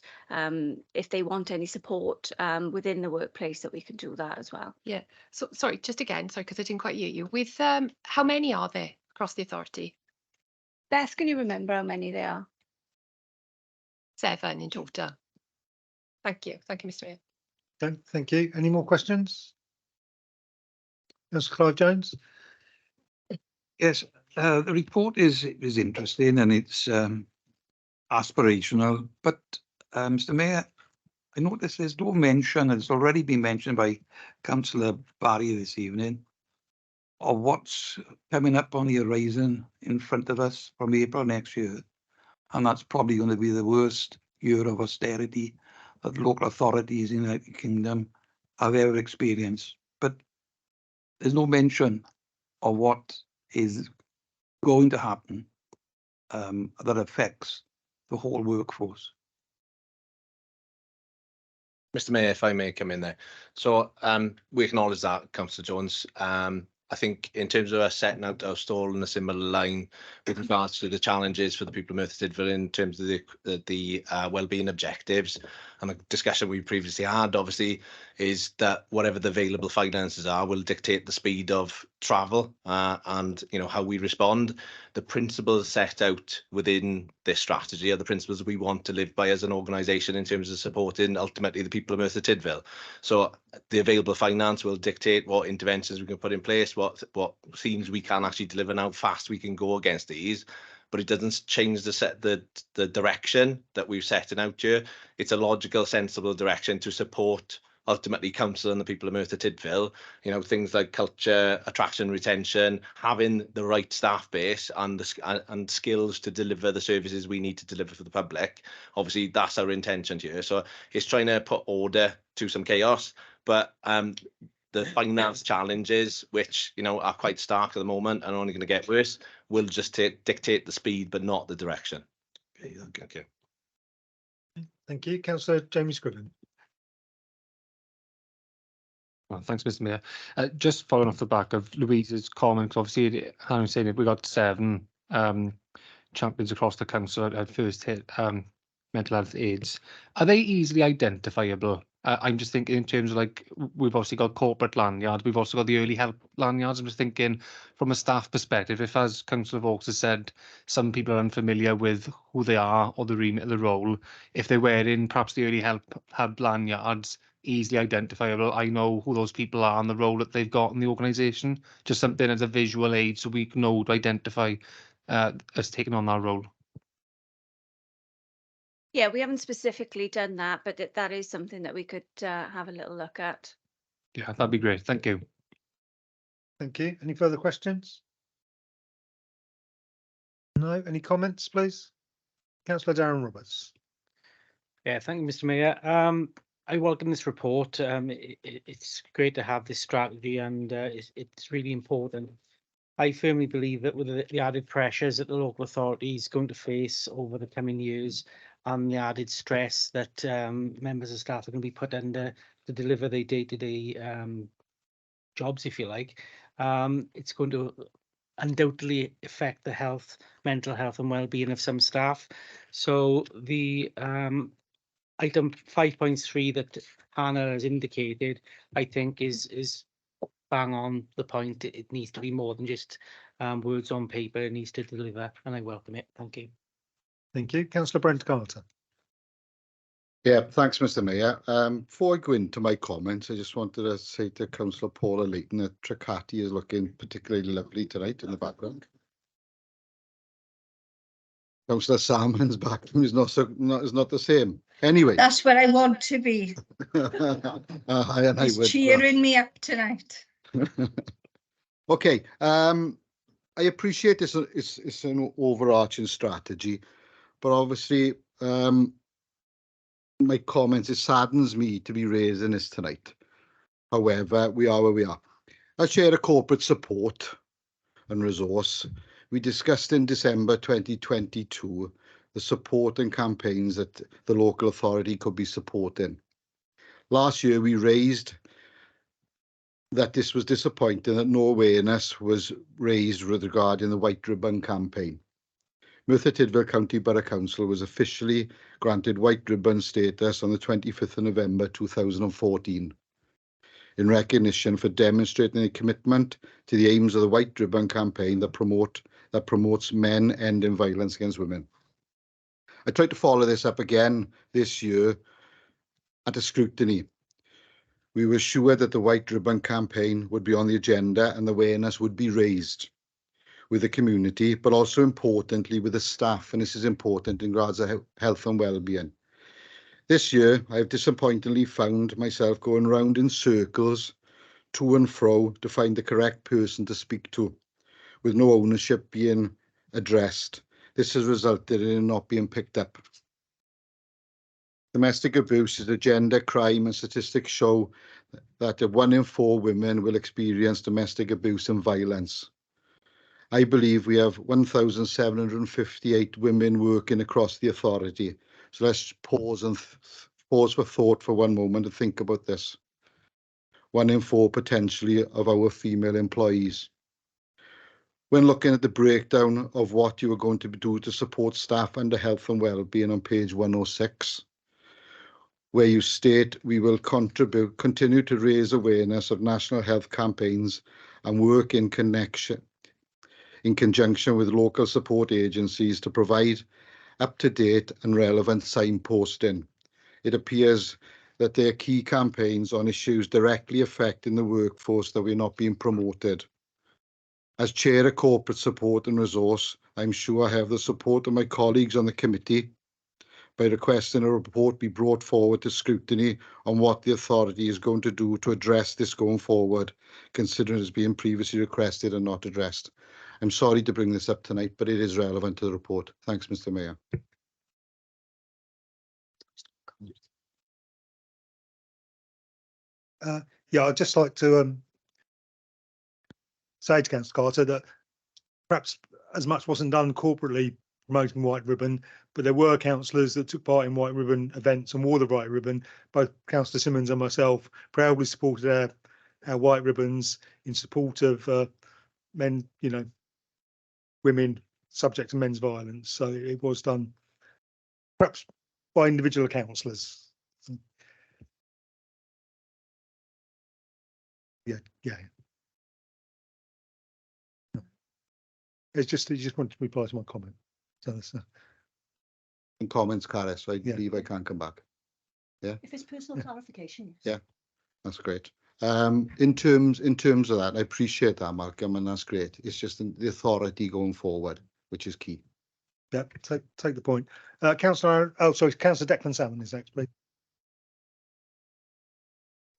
if they want any support within the workplace, that we can do that as well. Yeah. So sorry, just again, sorry, because I didn't quite hear you. With how many are there across the authority? Beth, can you remember how many there are? 7 in total. Thank you, Mr. Mayor. Thank you. Any more questions? Councillor Clive Jones. Yes, the report is interesting and it's aspirational, but Mr. Mayor, I noticed there's no mention, and it's already been mentioned by Councillor Barry this evening, of what's coming up on the horizon in front of us from April next year. And that's probably going to be the worst year of austerity that local authorities in the United Kingdom have ever experienced. But there's no mention of what is going to happen that affects the whole workforce. Mr. Mayor, if I may come in there. So we acknowledge that, Councillor Jones. I think in terms of us setting out our stall in a similar line with regards to the challenges for the people of Merthyr Tydfil in terms of the wellbeing objectives, and the discussion we previously had obviously is that whatever the available finances are will dictate the speed of travel and how we respond. The principles set out within this strategy are the principles we want to live by as an organisation in terms of supporting ultimately the people of Merthyr Tydfil. So the available finance will dictate what interventions we can put in place, what themes we can actually deliver, and how fast we can go against these. But it doesn't change the direction that we've set out here. It's a logical, sensible direction to support ultimately council and the people of Merthyr Tydfil. Things like culture, attraction, retention, having the right staff base and skills to deliver the services we need to deliver for the public. Obviously, that's our intention here. So it's trying to put order to some chaos, but the finance challenges, which are quite stark at the moment and only going to get worse, will just dictate the speed, but not the direction. Okay, thank you. Thank you, Councillor Jamie Scriven. Well, thanks, Mr. Mayor. Just following off the back of Louise's comments, obviously, I'm saying that we got 7 champions across the council at first hit mental health aids. Are they easily identifiable? I'm just thinking in terms of we've obviously got corporate lanyards, we've also got the early help lanyards. I'm just thinking from a staff perspective, if, as Councillor Vaux has said, some people are unfamiliar with who they are or the remit of the role, if they're wearing perhaps the early help lanyards, easily identifiable, I know who those people are and the role that they've got in the organisation, just something as a visual aid so we know to identify us taking on that role. Yeah, we haven't specifically done that, but that is something that we could have a little look at. Yeah, that'd be great. Thank you. Thank you. Any further questions? No. Any comments, please? Councillor Darren Roberts. Yeah, thank you, Mr. Mayor. I welcome this report. It's great to have this strategy, and it's really important. I firmly believe that with the added pressures that the local authority is going to face over the coming years, and the added stress that members of staff are going to be put under to deliver their day-to-day jobs, if you like, it's going to undoubtedly affect the mental health and well-being of some staff. So the item 5.3 that Hannah has indicated, I think is bang on the point. It needs to be more than just words on paper, it needs to deliver, and I welcome it. Thank you. Thank you. Councillor Brent Carter. Yeah, thanks, Mr. Mayor. Before I go into my comments, I just wanted to say to Councillor Paula Leighton that Tricati is looking particularly lovely tonight in the background. Councillor Salmon's background is not the same. Anyway. That's where I want to be. He's cheering me up tonight. Okay. I appreciate this. It's an overarching strategy, but obviously, my comments, it saddens me to be raising this tonight. However, we are where we are. As Chair of Corporate Support and Resource, we discussed in December 2022 the support and campaigns that the local authority could be supporting. Last year, we raised that this was disappointing that no awareness was raised regarding the White Ribbon campaign. Merthyr Tydfil County Borough Council was officially granted White Ribbon status on the 25th of November 2014 in recognition for demonstrating a commitment to the aims of the White Ribbon campaign that promotes men ending violence against women. I tried to follow this up again this year at a scrutiny. We were sure that the White Ribbon campaign would be on the agenda and the awareness would be raised with the community, but also importantly with the staff, and this is important in regards to health and well-being. This year, I have disappointingly found myself going round in circles, to and fro, to find the correct person to speak to, with no ownership being addressed. This has resulted in it not being picked up. Domestic abuse is a gender crime, and statistics show that 1 in 4 women will experience domestic abuse and violence. I believe we have 1,758 women working across the authority. So let's pause for thought for one moment and think about this. 1 in 4 potentially of our female employees. When looking at the breakdown of what you are going to do to support staff under health and well-being on page 106, where you state we will continue to raise awareness of national health campaigns and work in conjunction with local support agencies to provide up-to-date and relevant signposting. It appears that there are key campaigns on issues directly affecting the workforce that we're not being promoted. As Chair of Corporate Support and Resource, I'm sure I have the support of my colleagues on the committee by requesting a report be brought forward to scrutiny on what the authority is going to do to address this going forward, considering it has been previously requested and not addressed. I'm sorry to bring this up tonight, but it is relevant to the report. Thanks, Mr. Mayor. Yeah, I'd just like to say to Councillor Carter that perhaps as much wasn't done corporately promoting White Ribbon, but there were councillors that took part in White Ribbon events and wore the White Ribbon. Both Councillor Simmons and myself proudly supported our White Ribbons in support of men, women subject to men's violence. So it was done perhaps by individual councillors. Yeah. It's just wanted to reply to my comment. So that's In comments, Caris, so I believe I can come back. Yeah. If it's personal clarification. Yeah, that's great. In terms of that, I appreciate that, Malcolm, and that's great. It's just the authority going forward, which is key. Yeah, take the point. Councillor Declan Salmon is next, please.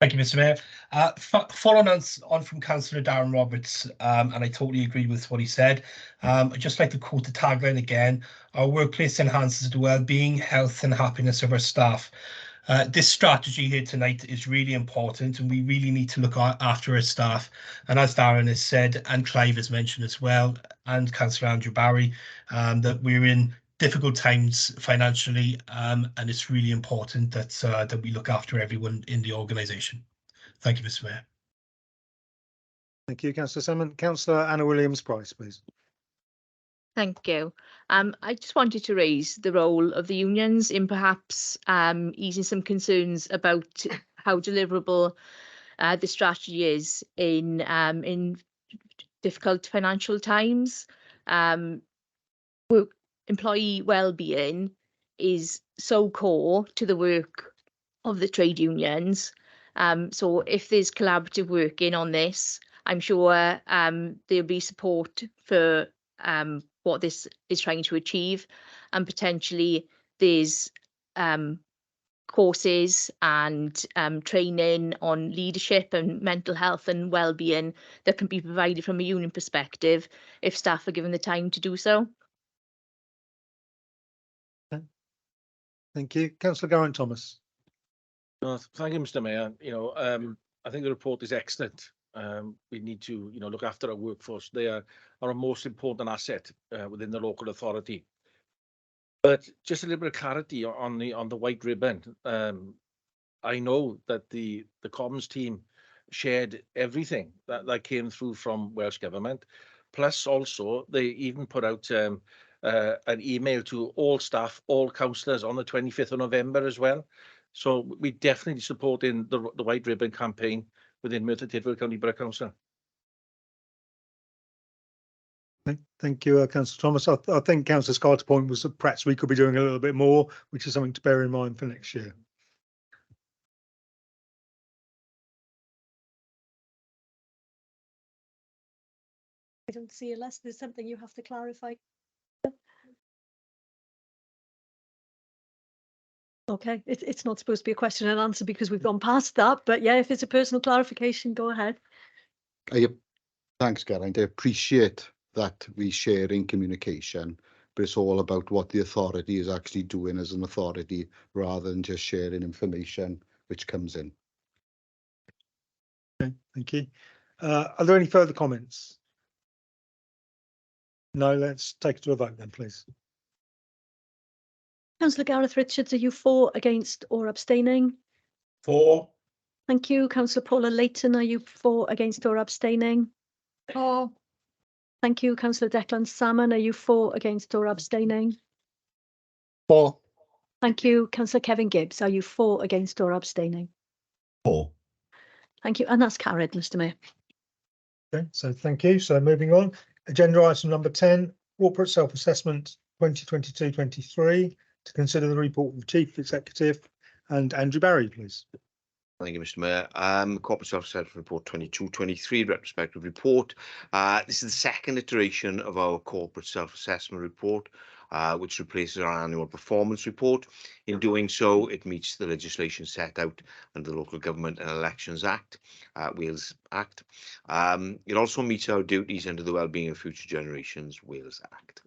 Thank you, Mr. Mayor. Following on from Councillor Darren Roberts, and I totally agree with what he said. I'd just like to quote the tagline again: "Our workplace enhances the well-being, health and happiness of our staff." This strategy here tonight is really important, and we really need to look after our staff. And as Darren has said, and Clive has mentioned as well, and Councillor Andrew Barry, that we're in difficult times financially, and it's really important that that we look after everyone in the organisation. Thank you, Mr. Mayor. Thank you, Councillor Salmon. Councillor Anna Williams-Price, please. Thank you. I just wanted to raise the role of the unions in perhaps easing some concerns about how deliverable the strategy is in difficult financial times. Employee well-being is so core to the work of the trade unions. So if there's collaborative working on this, I'm sure there'll be support for what this is trying to achieve, and potentially there's courses and training on leadership and mental health and well-being that can be provided from a union perspective if staff are given the time to do so. Thank you. Councillor Geraint-Thomas. Thank you, Mr. Mayor. I think the report is excellent. We need to, look after our workforce. They are our most important asset within the local authority. But just a little bit of clarity on the white ribbon. I know that the Commons team shared everything that came through from Welsh Government. Plus, also they even put out an email to all staff, all councillors on the 25th of November as well. So we definitely supporting the white ribbon campaign within Merthyr Tydfil County Borough Council. Thank you, Councillor Thomas. I think Councillor Scott's point was that perhaps we could be doing a little bit more, which is something to bear in mind for next year. I don't see, unless there's something you have to clarify. Okay, it's not supposed to be a question and answer because we've gone past that, but yeah, if it's a personal clarification, go ahead. Thanks, Geraint. I appreciate that we share in communication, but it's all about what the authority is actually doing as an authority rather than just sharing information which comes in. Okay, thank you. Are there any further comments? No, let's take it to a vote then, please. Councillor Gareth Richards, are you for, against or abstaining? For. Thank you. Councillor Paula Leighton, are you for, against or abstaining? For. Thank you. Councillor Declan Salmon, are you for, against or abstaining? For. Thank you. Councillor Kevin Gibbs, are you for, against or abstaining? For. Thank you. And that's carried, Mr. Mayor. Okay, so thank you. So moving on, agenda item number 10, corporate self-assessment 2022-23, to consider the report of the Chief Executive and Andrew Barry, please. Thank you, Mr. Mayor. Corporate Self-Assessment Report 22-23, retrospective report. This is the second iteration of our Corporate Self-Assessment Report, which replaces our annual performance report. In doing so, it meets the legislation set out under the Local Government and Elections Act, Wales Act. It also meets our duties under the Wellbeing of Future Generations Wales Act.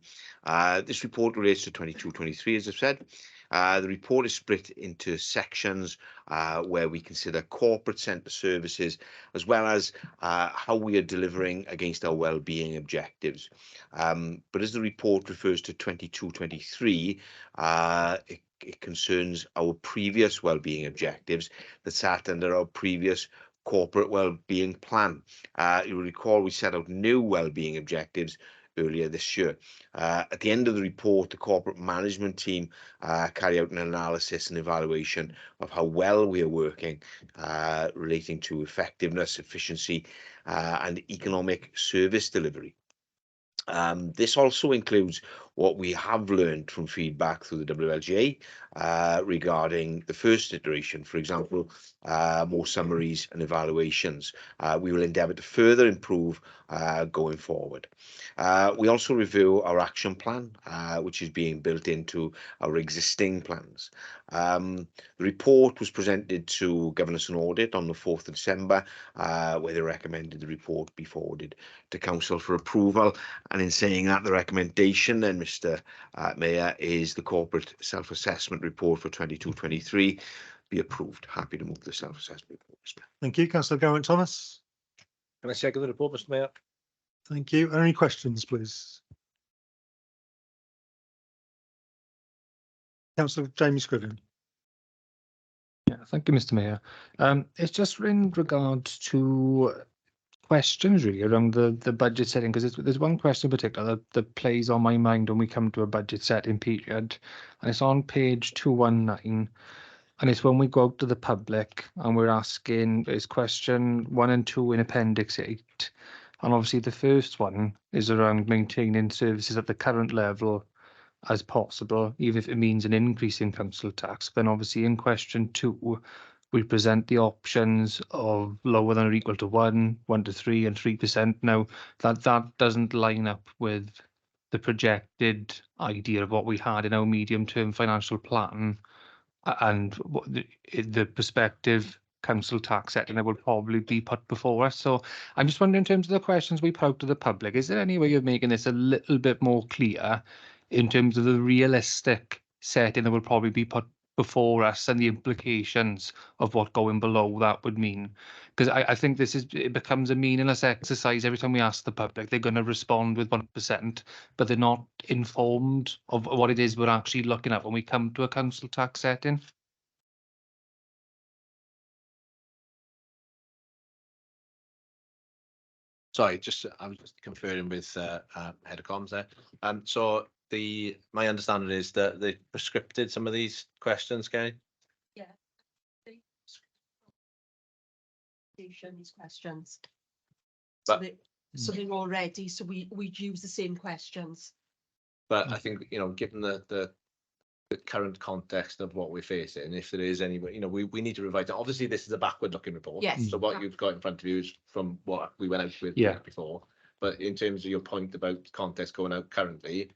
This report relates to 22-23, as I've said. The report is split into sections where we consider corporate centre services as well as how we are delivering against our wellbeing objectives. But as the report refers to 22-23, it concerns our previous wellbeing objectives that sat under our previous corporate wellbeing plan. You'll recall we set out new wellbeing objectives earlier this year. At the end of the report, the corporate management team carry out an analysis and evaluation of how well we are working relating to effectiveness, efficiency and economic service delivery. This also includes what we have learned from feedback through the WLGA regarding the first iteration, for example, more summaries and evaluations. We will endeavour to further improve going forward. We also review our action plan, which is being built into our existing plans. The report was presented to Governance and Audit on the 4th of December, where they recommended the report be forwarded to Council for approval. And in saying that, the recommendation then, Mr. Mayor, is the Corporate Self-Assessment Report for 22-23 be approved. Happy to move the self-assessment report, Mr. Mayor. Thank you. Councillor Geraint-Thomas. Can I second the report, Mr. Mayor? Thank you. Any questions, please? Councillor Jamie Scriven. Yeah, thank you, Mr. Mayor. It's just in regards to questions really around the budget setting, because there's one question in particular that plays on my mind when we come to a budget setting period, and it's on page 219, and it's when we go out to the public and we're asking, it's question 1 and 2 in Appendix 8, And obviously the first one is around maintaining services at the current level as possible, even if it means an increase in council tax. Then obviously in question 2, we present the options of lower than or equal to 1, 1 to 3 and 3%. Now that doesn't line up with the projected idea of what we had in our medium-term financial plan and what the prospective council tax setting that will probably be put before us. So I'm just wondering, in terms of the questions we put out to the public, is there any way of making this a little bit more clear in terms of the realistic setting that will probably be put before us and the implications of what going below that would mean? Because I think it becomes a meaningless exercise every time we ask the public. They're going to respond with 1%, but they're not informed of what it is we're actually looking at when we come to a council tax setting. Sorry, I was just conferring with Head of Comms there. So my understanding is that they prescripted some of these questions, Gary? Yeah. These questions. But So they're all ready, so we'd use the same questions. But I think, given the current context of what we're facing, if there is any, we need to revise it. Obviously, this is a backward-looking report. Yes. So what you've got in front of you is from what we went out with before. But in terms of your point about context going out currently,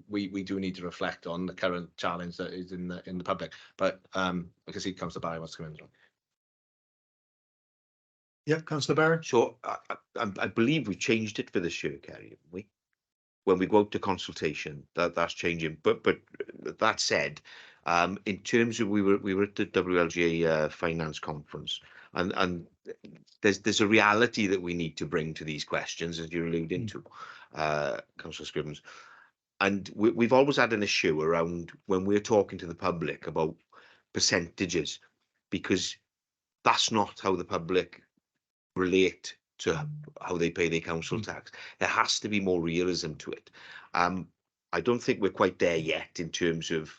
we do need to reflect on the current challenge that is in the public. But I can see Councillor Barry wants to come in. Yeah, Councillor Barry. So I believe we changed it for this year, Kerry, haven't we? When we go out to consultation, that's changing. But that said, in terms of we were at the WLGA finance conference, and there's a reality that we need to bring to these questions, as you're alluding to, Councillor Scrivens. And we've always had an issue around when we're talking to the public about percentages, because that's not how the public relate to how they pay their council tax. There has to be more realism to it. I don't think we're quite there yet in terms of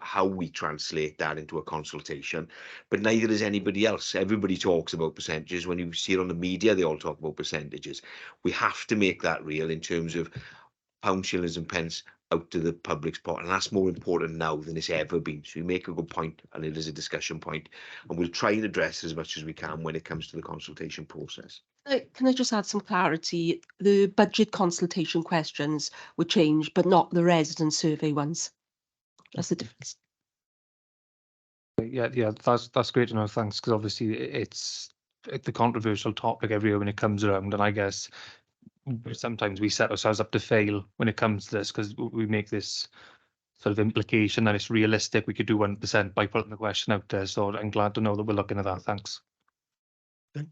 how we translate that into a consultation, but neither is anybody else. Everybody talks about percentages. When you see it on the media, they all talk about percentages. We have to make that real in terms of pounds, shillings and pence out to the public's pot, and that's more important now than it's ever been. So you make a good point, and it is a discussion point, and we'll try and address as much as we can when it comes to the consultation process. Can I just add some clarity? The budget consultation questions were changed, but not the resident survey ones. That's the difference. Yeah, that's great to know. Thanks, because obviously it's the controversial topic every year when it comes around, and I guess sometimes we set ourselves up to fail when it comes to this because we make this sort of implication that it's realistic. We could do 1% by putting the question out there. So I'm glad to know that we're looking at that. Thanks. Okay.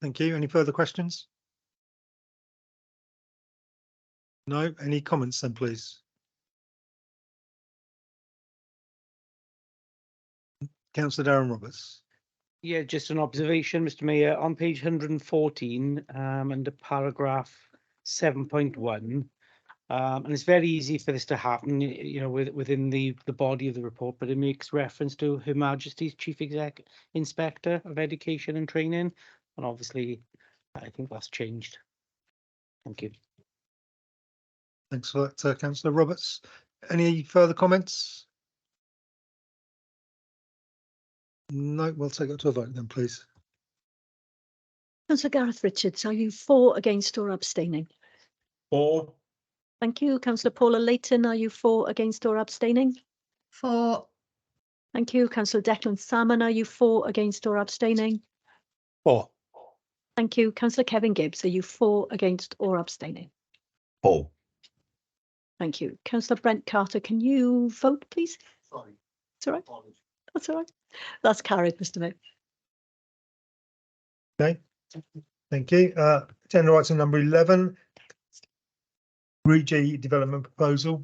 Thank you. Any further questions? No. Any comments then, please? Councillor Darren Roberts. Yeah, just an observation, Mr. Mayor, on page 114, under paragraph 7.1, and it's very easy for this to happen, within the body of the report, but it makes reference to Her Majesty's Chief Inspector of Education and Training, and obviously, I think that's changed. Thank you. Thanks for that, Councillor Roberts. Any further comments? No, we'll take it to a vote then, please. Councillor Gareth Richards, are you for, against or abstaining? For. Thank you. Councillor Paula Layton, are you for, against or abstaining? For. Thank you. Councillor Declan Salmon, are you for, against or abstaining? For. Thank you. Councillor Kevin Gibbs, are you for, against or abstaining? For. Thank you. Councillor Brent Carter, can you vote, please? Sorry. It's all right. That's all right. That's carried, Mr. Mayor. Okay. Thank you. Agenda item number 11, Route development proposal.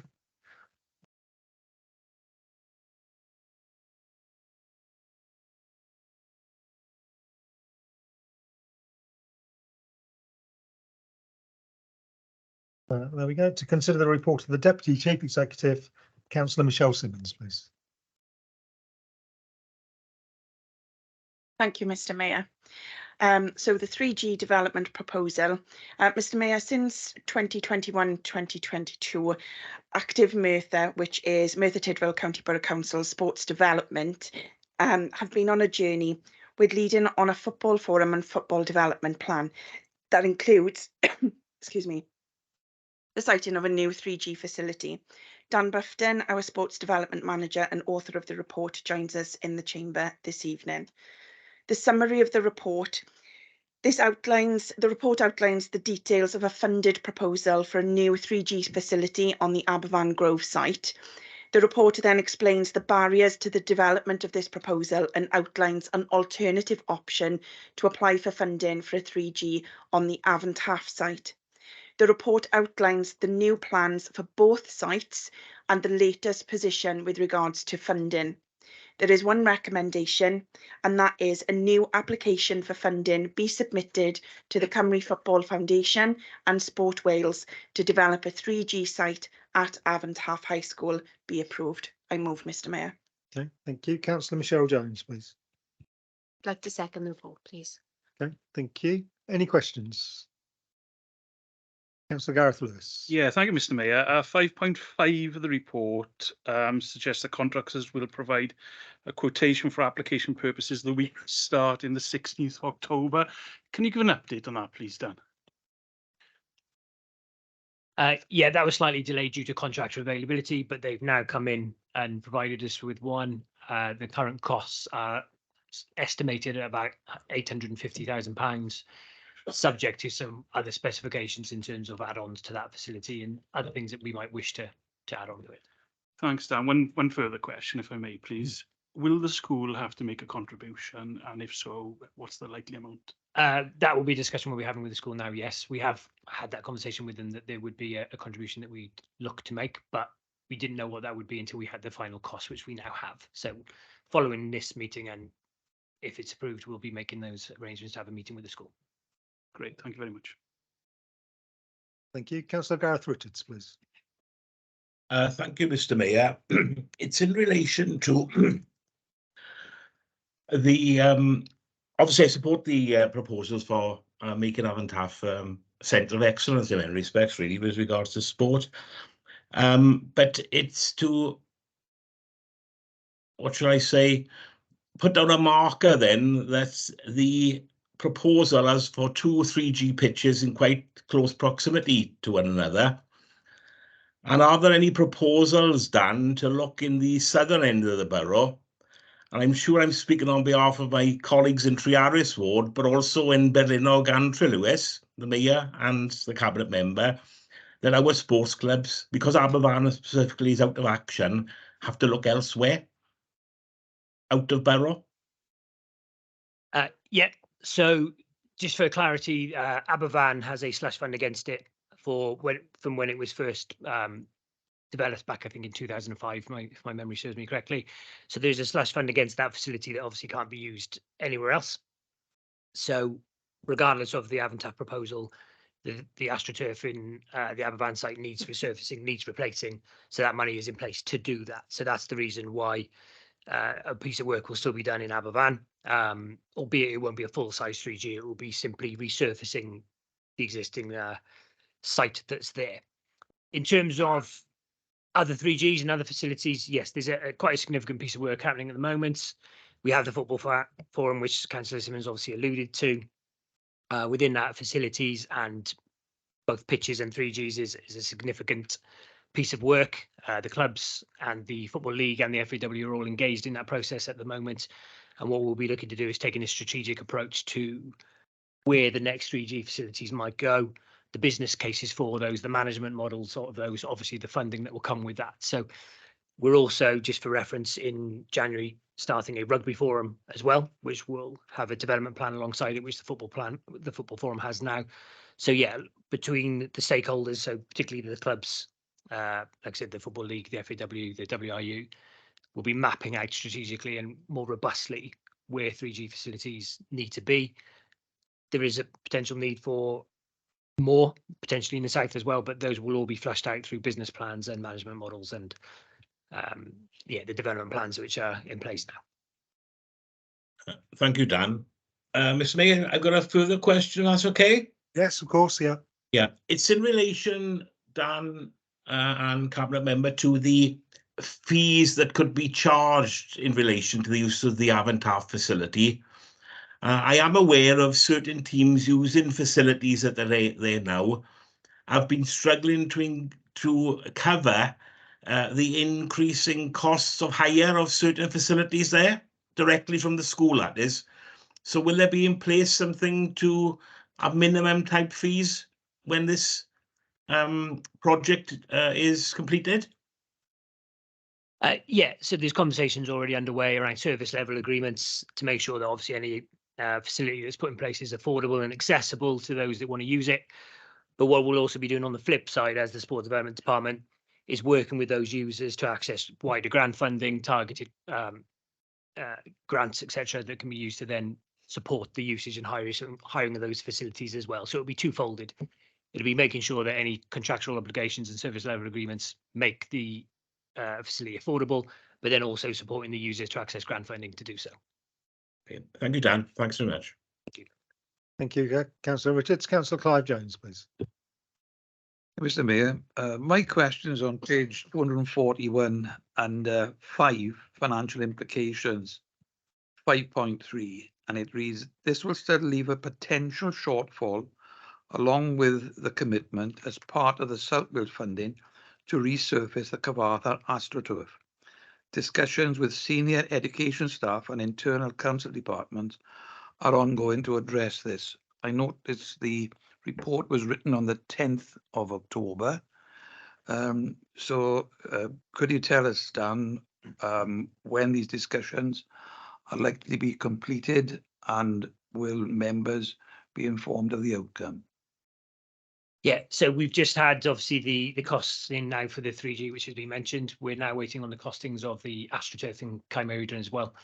There we go. To consider the report of the Deputy Chief Executive, Councillor Michelle Simmons, please. Thank you, Mr. Mayor. So the 3G development proposal, Mr Mayor, since 2021-2022, Active Merthyr, which is Merthyr Tydfil County Borough Council Sports Development, have been on a journey with leading on a football forum and football development plan that includes, excuse me, the siting of a new 3G facility. Dan Bufton, our sports development manager and author of the report, joins us in the chamber this evening. The summary of the report. The report outlines the details of a funded proposal for a new 3G facility on the Aberfan Grove site. The report then explains the barriers to the development of this proposal and outlines an alternative option to apply for funding for a 3G on the Afon Taff site. The report outlines the new plans for both sites and the latest position with regards to funding. There is one recommendation, and that is a new application for funding be submitted to the Cymru Football Foundation and Sport Wales to develop a 3G site at Afon Taff High School be approved. I move, Mr Mayor. Okay, thank you. Councillor Michelle Jones, please. I'd like to second the report, please. Okay, thank you. Any questions? Councillor Gareth Lewis. Yeah, thank you, Mr Mayor. 5.5 of the report suggests that contractors will provide a quotation for application purposes the week starting the 16th of October. Can you give an update on that, please, Dan? Yeah, that was slightly delayed due to contractor availability, but they've now come in and provided us with one. The current costs are estimated at about £850,000. Subject to some other specifications in terms of add-ons to that facility and other things that we might wish to add on to it. Thanks, Dan. One further question, if I may, please. Will the school have to make a contribution? And if so, what's the likely amount? That will be a discussion we'll be having with the school now. Yes, we have had that conversation with them that there would be a contribution that we'd look to make, but we didn't know what that would be until we had the final cost, which we now have. So following this meeting, and if it's approved, we'll be making those arrangements to have a meeting with the school. Great, thank you very much. Thank you. Councillor Gareth Richards, please. Thank you, Mr Mayor. It's in relation to the obviously I support the proposals for making Afon Taff centre of excellence in many respects, really, with regards to sport. But it's to, what should I say, put down a marker then that the proposal as for 2 3G pitches in quite close proximity to one another. And are there any proposals, Dan, to look in the southern end of the borough? And I'm sure I'm speaking on behalf of my colleagues in Trearis Ward, but also in Berlinog and Trelwys, the Mayor and the Cabinet Member, that our sports clubs, because Aberfan specifically is out of action, have to look elsewhere, out of borough? Yeah. So just for clarity, Aberfan has a slush fund against it from when it was first developed back, I think, in 2005, if my memory serves me correctly. So there's a slush fund against that facility that obviously can't be used anywhere else. So regardless of the Afon Taff proposal, the AstroTurf in the Aberfan site needs resurfacing, needs replacing. So that money is in place to do that. So that's the reason why a piece of work will still be done in Aberfan, albeit it won't be a full-size 3G. It will be simply resurfacing the existing site that's there. In terms of other 3Gs and other facilities, yes, there's quite a significant piece of work happening at the moment. We have the football forum, which Councillor Simmons obviously alluded to. Within that, facilities and both pitches and 3Gs is a significant piece of work. The clubs and the Football League and the FAW are all engaged in that process at the moment. And what we'll be looking to do is taking a strategic approach to where the next 3G facilities might go, the business cases for those, the management models of those, obviously the funding that will come with that. So we're also, just for reference, in January starting a rugby forum as well, which will have a development plan alongside it, which the football forum has now. So yeah, between the stakeholders, so particularly the clubs, like I said, the Football League, the FAW, the WRU, will be mapping out strategically and more robustly where 3G facilities need to be. There is a potential need for more, potentially in the south as well, but those will all be flushed out through business plans and management models and the development plans which are in place now. Thank you, Dan. Mr. Mayor, I've got a further question, that's okay? Yes, of course, yeah. Yeah, it's in relation, Dan and Cabinet Member, to the fees that could be charged in relation to the use of the Avon Taff facility. I am aware of certain teams using facilities that are there now. I've been struggling to cover the increasing costs of hire of certain facilities there, directly from the school, that is. So will there be in place something to have minimum type fees when this project is completed? Yeah, so there's conversations already underway around service level agreements to make sure that obviously any facility that's put in place is affordable and accessible to those that want to use it. But what we'll also be doing on the flip side as the Sport Development Department is working with those users to access wider grant funding, targeted grants, etc., that can be used to then support the usage and hiring of those facilities as well. So it'll be twofolded. It'll be making sure that any contractual obligations and service level agreements make the facility affordable, but then also supporting the users to access grant funding to do so. Okay. Thank you, Dan. Thanks very much. Thank you, Councillor Richards. Councillor Clive Jones, please. Mr. Mayor, my question is on page 241 and 5, financial implications, 5.3, and it reads, this will still leave a potential shortfall along with the commitment as part of the Southwell funding to resurface the Cyfarthfa AstroTurf. Discussions with senior education staff and internal council departments are ongoing to address this. I noticed the report was written on the 10th of October. Could you tell us, Dan, when these discussions are likely to be completed, and will members be informed of the outcome? Yeah, so we've just had obviously the costs in now for the 3G, which has been mentioned. We're now waiting on the costings of the AstroTurf and Chimeridon as well.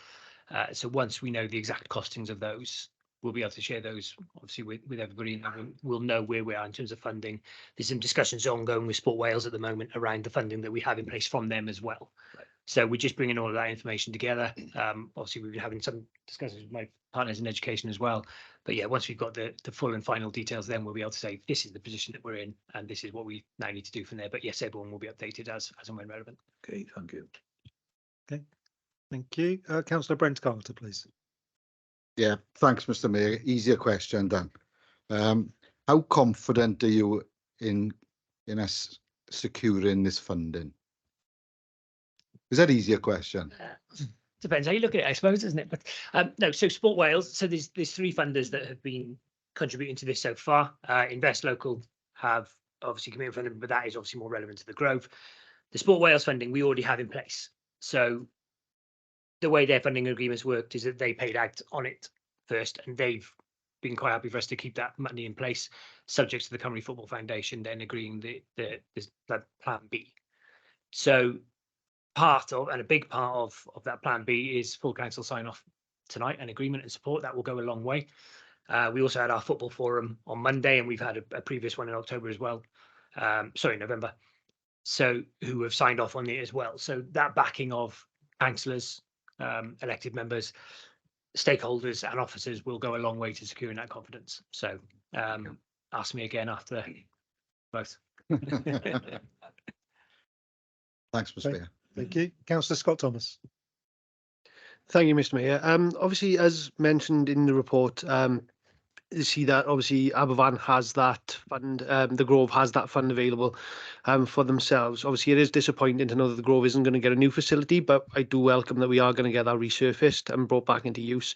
So once we know the exact costings of those, we'll be able to share those obviously with everybody, and we'll know where we are in terms of funding. There's some discussions ongoing with Sport Wales at the moment around the funding that we have in place from them as well. Right. So we're just bringing all of that information together. Obviously, we've been having some discussions with my partners in education as well. But yeah, once we've got the full and final details, then we'll be able to say this is the position that we're in, and this is what we now need to do from there. But yes, everyone will be updated as and when relevant. Okay, thank you. Okay, thank you. Councillor Brent Carter, please. Yeah, thanks, Mr. Mayor. Easier question, Dan. How confident are you in us securing this funding? Is that easier question? Depends how you look at it, I suppose, isn't it? But no, so Sport Wales, so there's 3 funders that have been contributing to this so far. Invest Local have obviously committed funding, but that is obviously more relevant to the Grove. The Sport Wales funding we already have in place. So the way their funding agreements worked is that they paid out on it first, and they've been quite happy for us to keep that money in place, subject to the Cymru Football Foundation then agreeing the plan B. So part of, and a big part of that plan B is full council sign off tonight and agreement and support. That will go a long way. We also had our football forum on Monday, and we've had a previous one in October as well. November. So who have signed off on it as well. So that backing of councillors, elected members, stakeholders and officers will go a long way to securing that confidence. So ask me again after both. Thanks, Mr. Mayor. Thank you. Councillor Scott Thomas. Thank you, Mr. Mayor. Obviously, as mentioned in the report, you see that obviously Aberfan has that fund, the Grove has that fund available for themselves. Obviously, it is disappointing to know that the Grove isn't going to get a new facility, but I do welcome that we are going to get that resurfaced and brought back into use.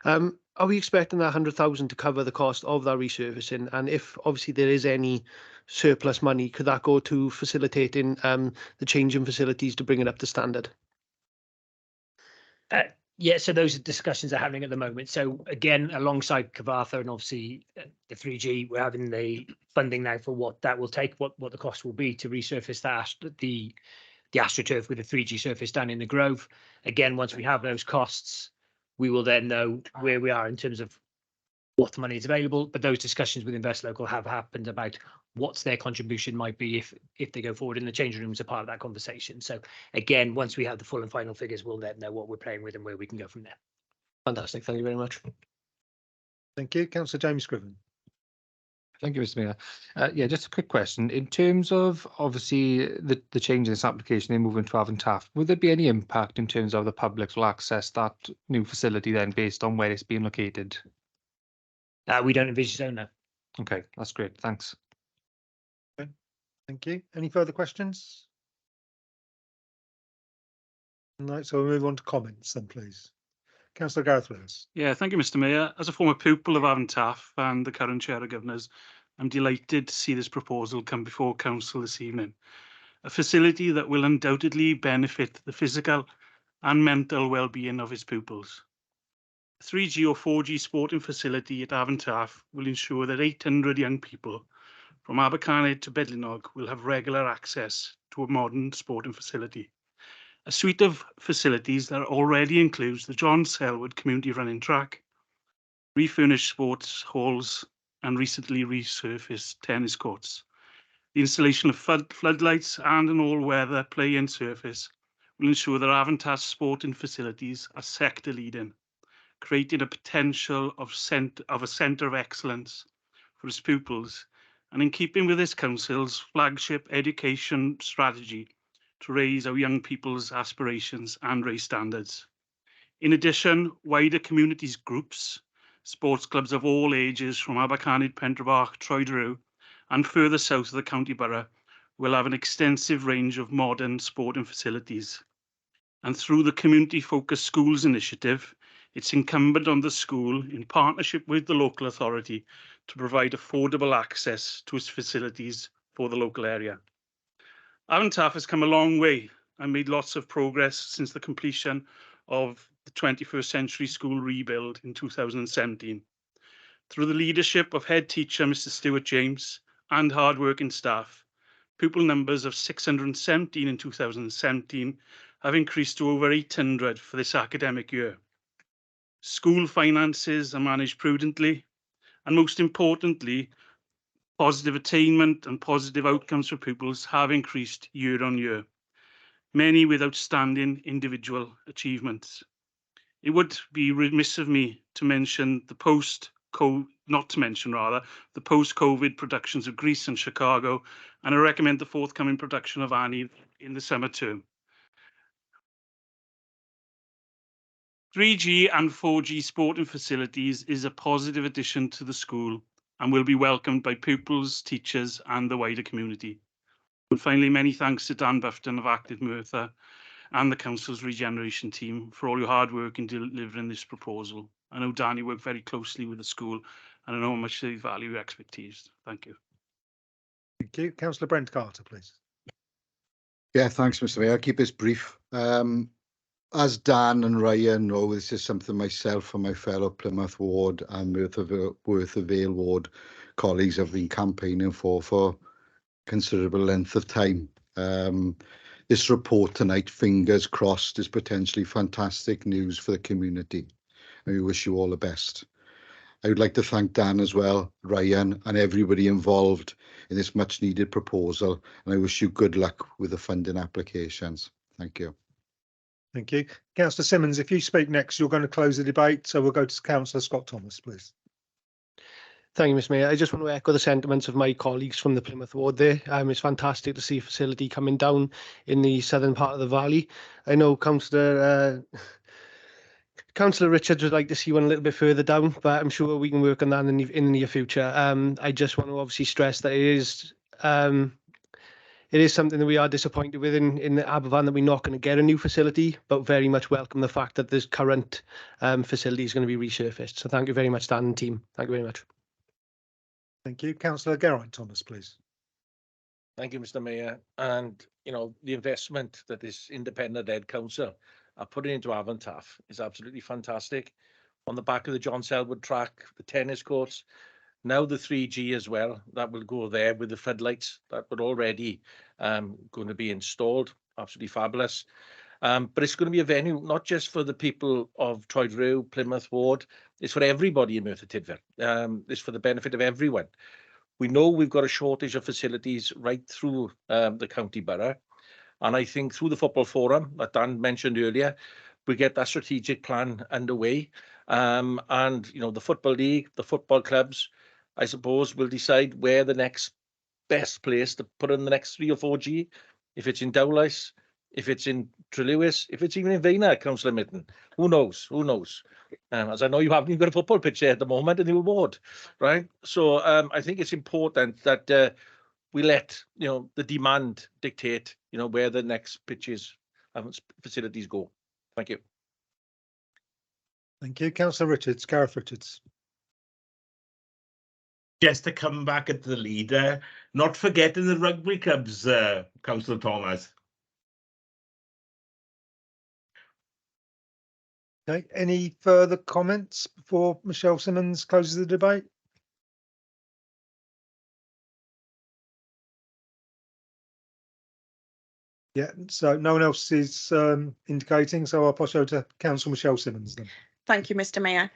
Are we expecting that 100,000 to cover the cost of that resurfacing? And if obviously there is any surplus money, could that go to facilitating the change in facilities to bring it up to standard? Yeah, so those discussions are happening at the moment. So again, alongside Cyfarthfa and obviously the 3G, we're having the funding now for what that will take, what the cost will be to resurface that the AstroTurf with the 3G surface down in the Grove. Again, once we have those costs, we will then know where we are in terms of what the money is available. But those discussions with Invest Local have happened about what's their contribution might be if they go forward, in the changing rooms are part of that conversation. So again, once we have the full and final figures, we'll then know what we're playing with and where we can go from there. Fantastic. Thank you very much. Thank you. Councillor James Scriven. Thank you, Mr. Mayor. Yeah, just a quick question. In terms of obviously the change in this application, they're moving to Avon Taff, would there be any impact in terms of the public will access that new facility then based on where it's being located? We don't envisage so, no. Okay, that's great. Thanks. Okay. Thank you. Any further questions? No, so we'll move on to comments then, please. Councillor Gareth Willis. Yeah, thank you, Mr. Mayor. As a former pupil of Avon Taff and the current Chair of Governors, I'm delighted to see this proposal come before Council this evening. A facility that will undoubtedly benefit the physical and mental well-being of its pupils. A 3G or 4G sporting facility at Avon Taff will ensure that 800 young people from Abercanet to Bedlinog will have regular access to a modern sporting facility. A suite of facilities that already includes the John Selwood Community Running Track, refurnished sports halls, and recently resurfaced tennis courts. The installation of floodlights and an all-weather play-in surface will ensure that Avon Taff sporting facilities are sector-leading, creating a potential of a centre of excellence for its pupils, and in keeping with this council's flagship education strategy to raise our young people's aspirations and raise standards. In addition, wider communities groups, sports clubs of all ages from Abercanet, Pentrabach, Troedrew, and further south of the county borough will have an extensive range of modern sporting facilities. And through the Community Focused Schools initiative, it's incumbent on the school, in partnership with the local authority, to provide affordable access to its facilities for the local area. Avon Taff has come a long way and made lots of progress since the completion of the 21st Century School rebuild in 2017. Through the leadership of head teacher Mr. Stuart James and hard-working staff, pupil numbers of 617 in 2017 have increased to over 800 for this academic year. School finances are managed prudently, and most importantly, positive attainment and positive outcomes for pupils have increased year on year, many with outstanding individual achievements. It would be remiss of me to mention the post-COVID productions of Greece and Chicago, and I recommend the forthcoming production of Annie in the summer term. 3G and 4G sporting facilities is a positive addition to the school and will be welcomed by pupils, teachers, and the wider community. And finally, many thanks to Dan Bufton of Active Merthyr and the Council's regeneration team for all your hard work in delivering this proposal. I know Danny worked very closely with the school, and I know how much they value your expertise. Thank you. Thank you. Councillor Brent Carter, please. Yeah, thanks, Mr. Mayor. I'll keep this brief. As Dan and Ryan know, this is something myself and my fellow Plymouth Ward and Merthyr Vale Ward colleagues have been campaigning for considerable length of time. This report tonight, fingers crossed, is potentially fantastic news for the community. And we wish you all the best. I would like to thank Dan as well, Ryan, and everybody involved in this much needed proposal. And I wish you good luck with the funding applications. Thank you. Thank you. Councillor Simmons, if you speak next, you're going to close the debate. So we'll go to Councillor Scott Thomas, please. Thank you, Mr. Mayor. I just want to echo the sentiments of my colleagues from the Plymouth Ward there. It's fantastic to see a facility coming down in the southern part of the valley. I know Councillor Richards would like to see one a little bit further down, but I'm sure we can work on that in the near future. I just want to obviously stress that it is something that we are disappointed with in the Aberfan, that we're not going to get a new facility, but very much welcome the fact that this current facility is going to be resurfaced. So thank you very much, Dan and team. Thank you very much. Thank you. Councillor Geraint Thomas, please. Thank you, Mr. Mayor. And, you know, the investment that this independent-led council are putting into Avon Taff is absolutely fantastic. On the back of the John Selwood track, the tennis courts, now the 3G as well, that will go there with the floodlights that were already going to be installed. Absolutely fabulous. But it's going to be a venue not just for the people of Troedrew, Plymouth Ward, it's for everybody in Merthyr Tydfil. It's for the benefit of everyone. We know we've got a shortage of facilities right through the county borough. And I think through the football forum that Dan mentioned earlier, we get that strategic plan underway. And, you know, the Football League, the football clubs, I suppose, will decide where the next best place to put in the next 3 or 4G, if it's in Dowlais, if it's in Trelewis, if it's even in Vena, Councillor Mitten. Who knows? Who knows? As I know, you haven't even got a football pitch there at the moment in the award, right? So I think it's important that we let, you know, the demand dictate, you know, where the next pitches and facilities go. Thank you. Thank you. Councillor Richards, Gareth Richards. Just to come back at the leader, not forgetting the rugby clubs, Councillor Thomas. Okay, any further comments before Michelle Simmons closes the debate? Yeah, so no one else is indicating, so I'll pass over to Councillor Michelle Simmons then. Thank you, Mr. Mayor.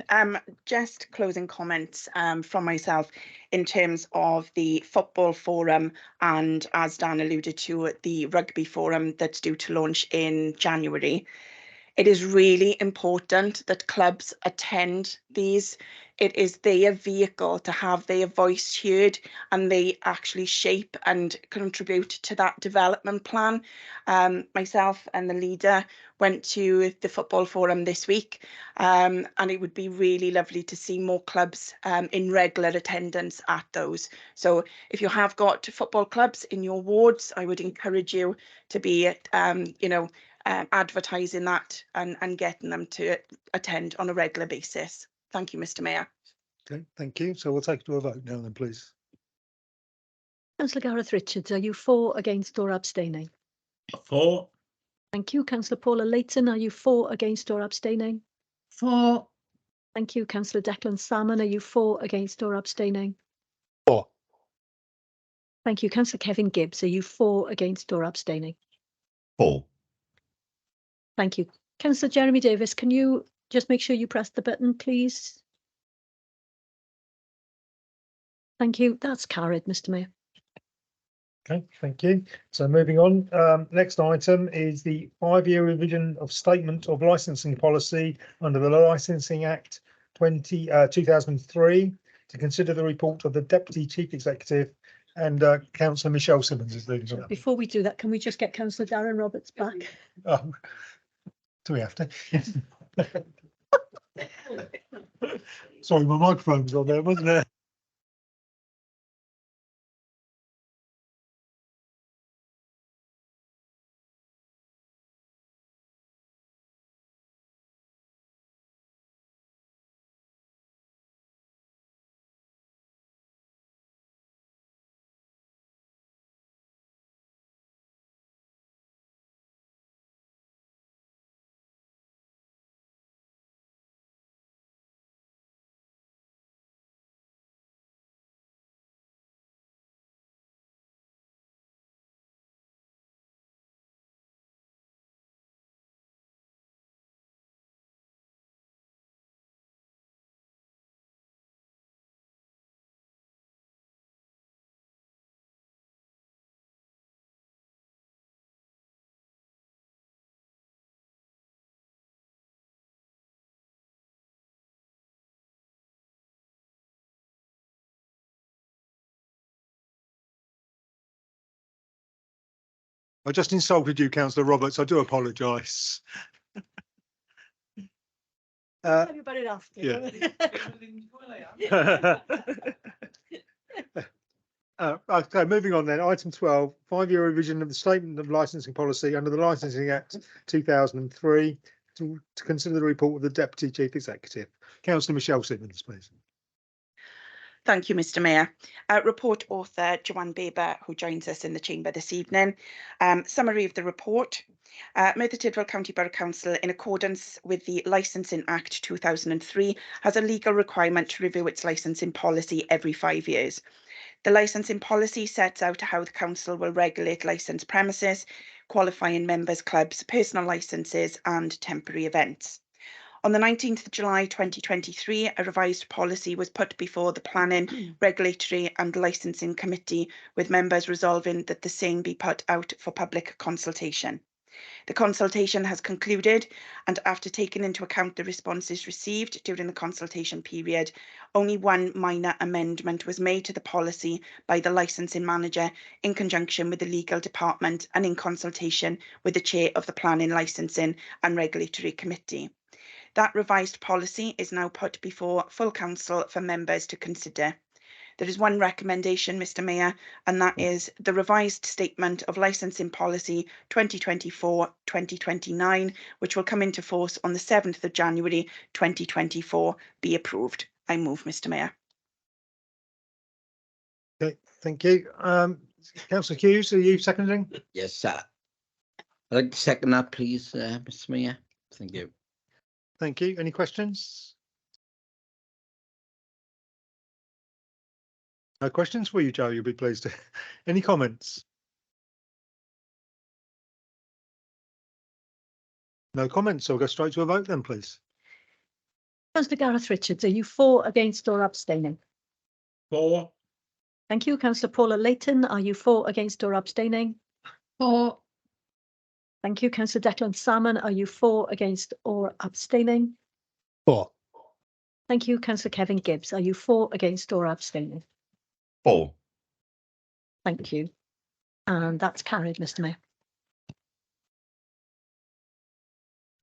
Just closing comments from myself in terms of the football forum and, as Dan alluded to, the rugby forum that's due to launch in January. It is really important that clubs attend these. It is their vehicle to have their voice heard, and they actually shape and contribute to that development plan. Myself and the leader went to the football forum this week, and it would be really lovely to see more clubs in regular attendance at those. So if you have got football clubs in your wards, I would encourage you to be, you know, advertising that and getting them to attend on a regular basis. Thank you, Mr. Mayor. Okay, thank you. So we'll take it to a vote now then, please. Councillor Gareth Richards, are you for, against or abstaining? For. Thank you. Councillor Paula Leighton, are you for, against or abstaining? For. Thank you. Councillor Declan Salmon, are you for, against or abstaining? For. Thank you. Councillor Kevin Gibbs, are you for, against or abstaining? For. Thank you. Councillor Jeremy Davis, can you just make sure you press the button, please? Thank you. That's carried, Mr. Mayor. Okay, thank you. So moving on, next item is the 5-year revision of statement of licensing policy under the Licensing Act 2003 to consider the report of the Deputy Chief Executive, and Councillor Michelle Simmons is leading on that. Before we do that, can we just get Councillor Darren Roberts back? Do we have to? Sorry, my microphone was on there, wasn't it? I just insulted you, Councillor Roberts. I do apologise. Everybody after. Yeah. Okay, moving on then. Item 12, 5-year revision of the statement of licensing policy under the Licensing Act 2003 to consider the report of the Deputy Chief Executive. Councillor Michelle Simmons, please. Thank you, Mr. Mayor. Report author Joanne Baber, who joins us in the chamber this evening. Summary of the report. Merthyr Tydfil County Borough Council, in accordance with the Licensing Act 2003, has a legal requirement to review its licensing policy every 5 years. The licensing policy sets out how the council will regulate licensed premises, qualifying members' clubs, personal licences and temporary events. On the 19th of July 2023, a revised policy was put before the Planning, Regulatory and Licensing Committee, with members resolving that the same be put out for public consultation. The consultation has concluded, and after taking into account the responses received during the consultation period, only one minor amendment was made to the policy by the licensing manager in conjunction with the legal department and in consultation with the chair of the Planning, Licensing and Regulatory Committee. That revised policy is now put before full council for members to consider. There is one recommendation, Mr Mayor, and that is the revised statement of licensing policy 2024-2029, which will come into force on the 7th of January 2024, be approved. I move, Mr Mayor. Okay, thank you. Councillor Hughes, are you seconding? Yes, sir. I'd like to second that, please, Mr Mayor. Thank you. Thank you. Any questions? No questions for you, Joe. You'll be pleased to. Any comments? No comments. So we'll go straight to a vote then, please. Councillor Gareth Richards, are you for, against or abstaining? For. Thank you. Councillor Paula Layton, are you for, against or abstaining? For. Thank you. Councillor Declan Salmon, are you for, against or abstaining? For. Thank you. Councillor Kevin Gibbs, are you for, against or abstaining? For. Thank you. And that's carried, Mr Mayor.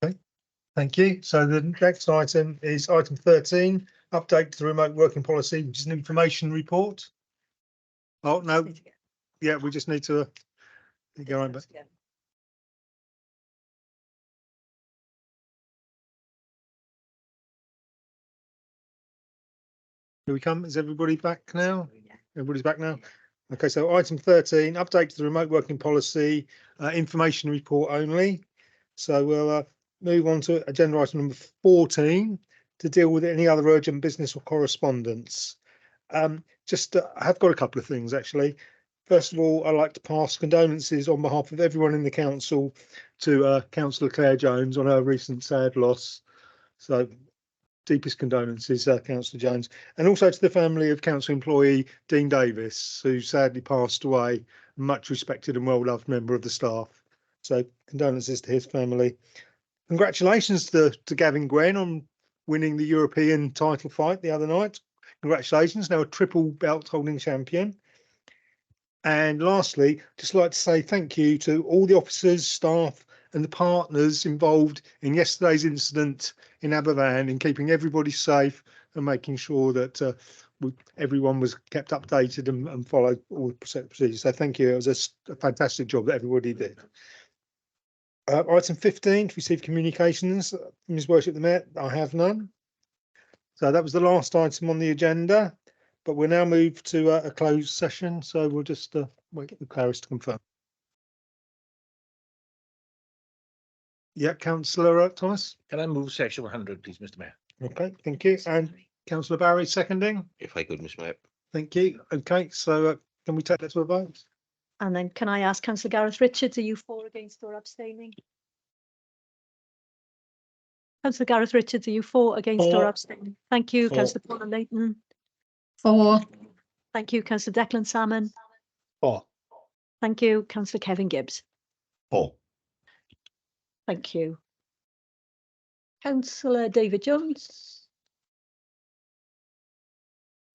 Okay, thank you. So the next item is item 13, update to the remote working policy, which is an information report. Oh, no. Yeah, we just need to go on back. Here we come. Is everybody back now? Everybody's back now. Okay, so item 13, update to the remote working policy, information report only. So we'll move on to agenda item number 14 to deal with any other urgent business or correspondence. I have got a couple of things actually. First of all, I'd like to pass condolences on behalf of everyone in the council to Councillor Claire Jones on her recent sad loss. So deepest condolences, Councillor Jones, and also to the family of council employee Dean Davis, who sadly passed away, a much respected and well-loved member of the staff. So condolences to his family. Congratulations to Gavin Gwen on winning the European title fight the other night. Congratulations, now a triple belt holding champion. And lastly, just like to say thank you to all the officers, staff and the partners involved in yesterday's incident in Aberfan in keeping everybody safe and making sure that everyone was kept updated and followed all the procedures. So thank you. It was a fantastic job that everybody did. Item 15, to receive communications. His Worship the Mayor, I have none. So that was the last item on the agenda, but we'll now move to a closed session. So we'll just wait for Clarice to confirm. Yeah, Councillor Thomas. Can I move section 100, please, Mr Mayor? Okay, thank you. And Councillor Barry seconding. If I could, Mr Mayor. Thank you. Okay, so can we take that to a vote? And then can I ask Councillor Gareth Richards, are you for, against or abstaining? Councillor Gareth Richards, are you for, against or abstaining? Thank you. Councillor Paula Layton. For. Thank you. Councillor Declan Salmon. For. Thank you. Councillor Kevin Gibbs. For. Thank you. Councillor David Jones.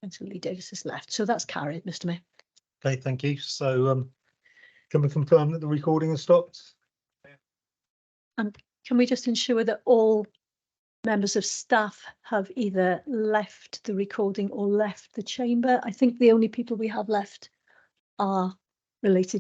Councillor Lee Davis has left, so that's carried, Mr Mayor. Okay, thank you. So can we confirm that the recording has stopped? And can we just ensure that all members of staff have either left the recording or left the chamber? I think the only people we have left are related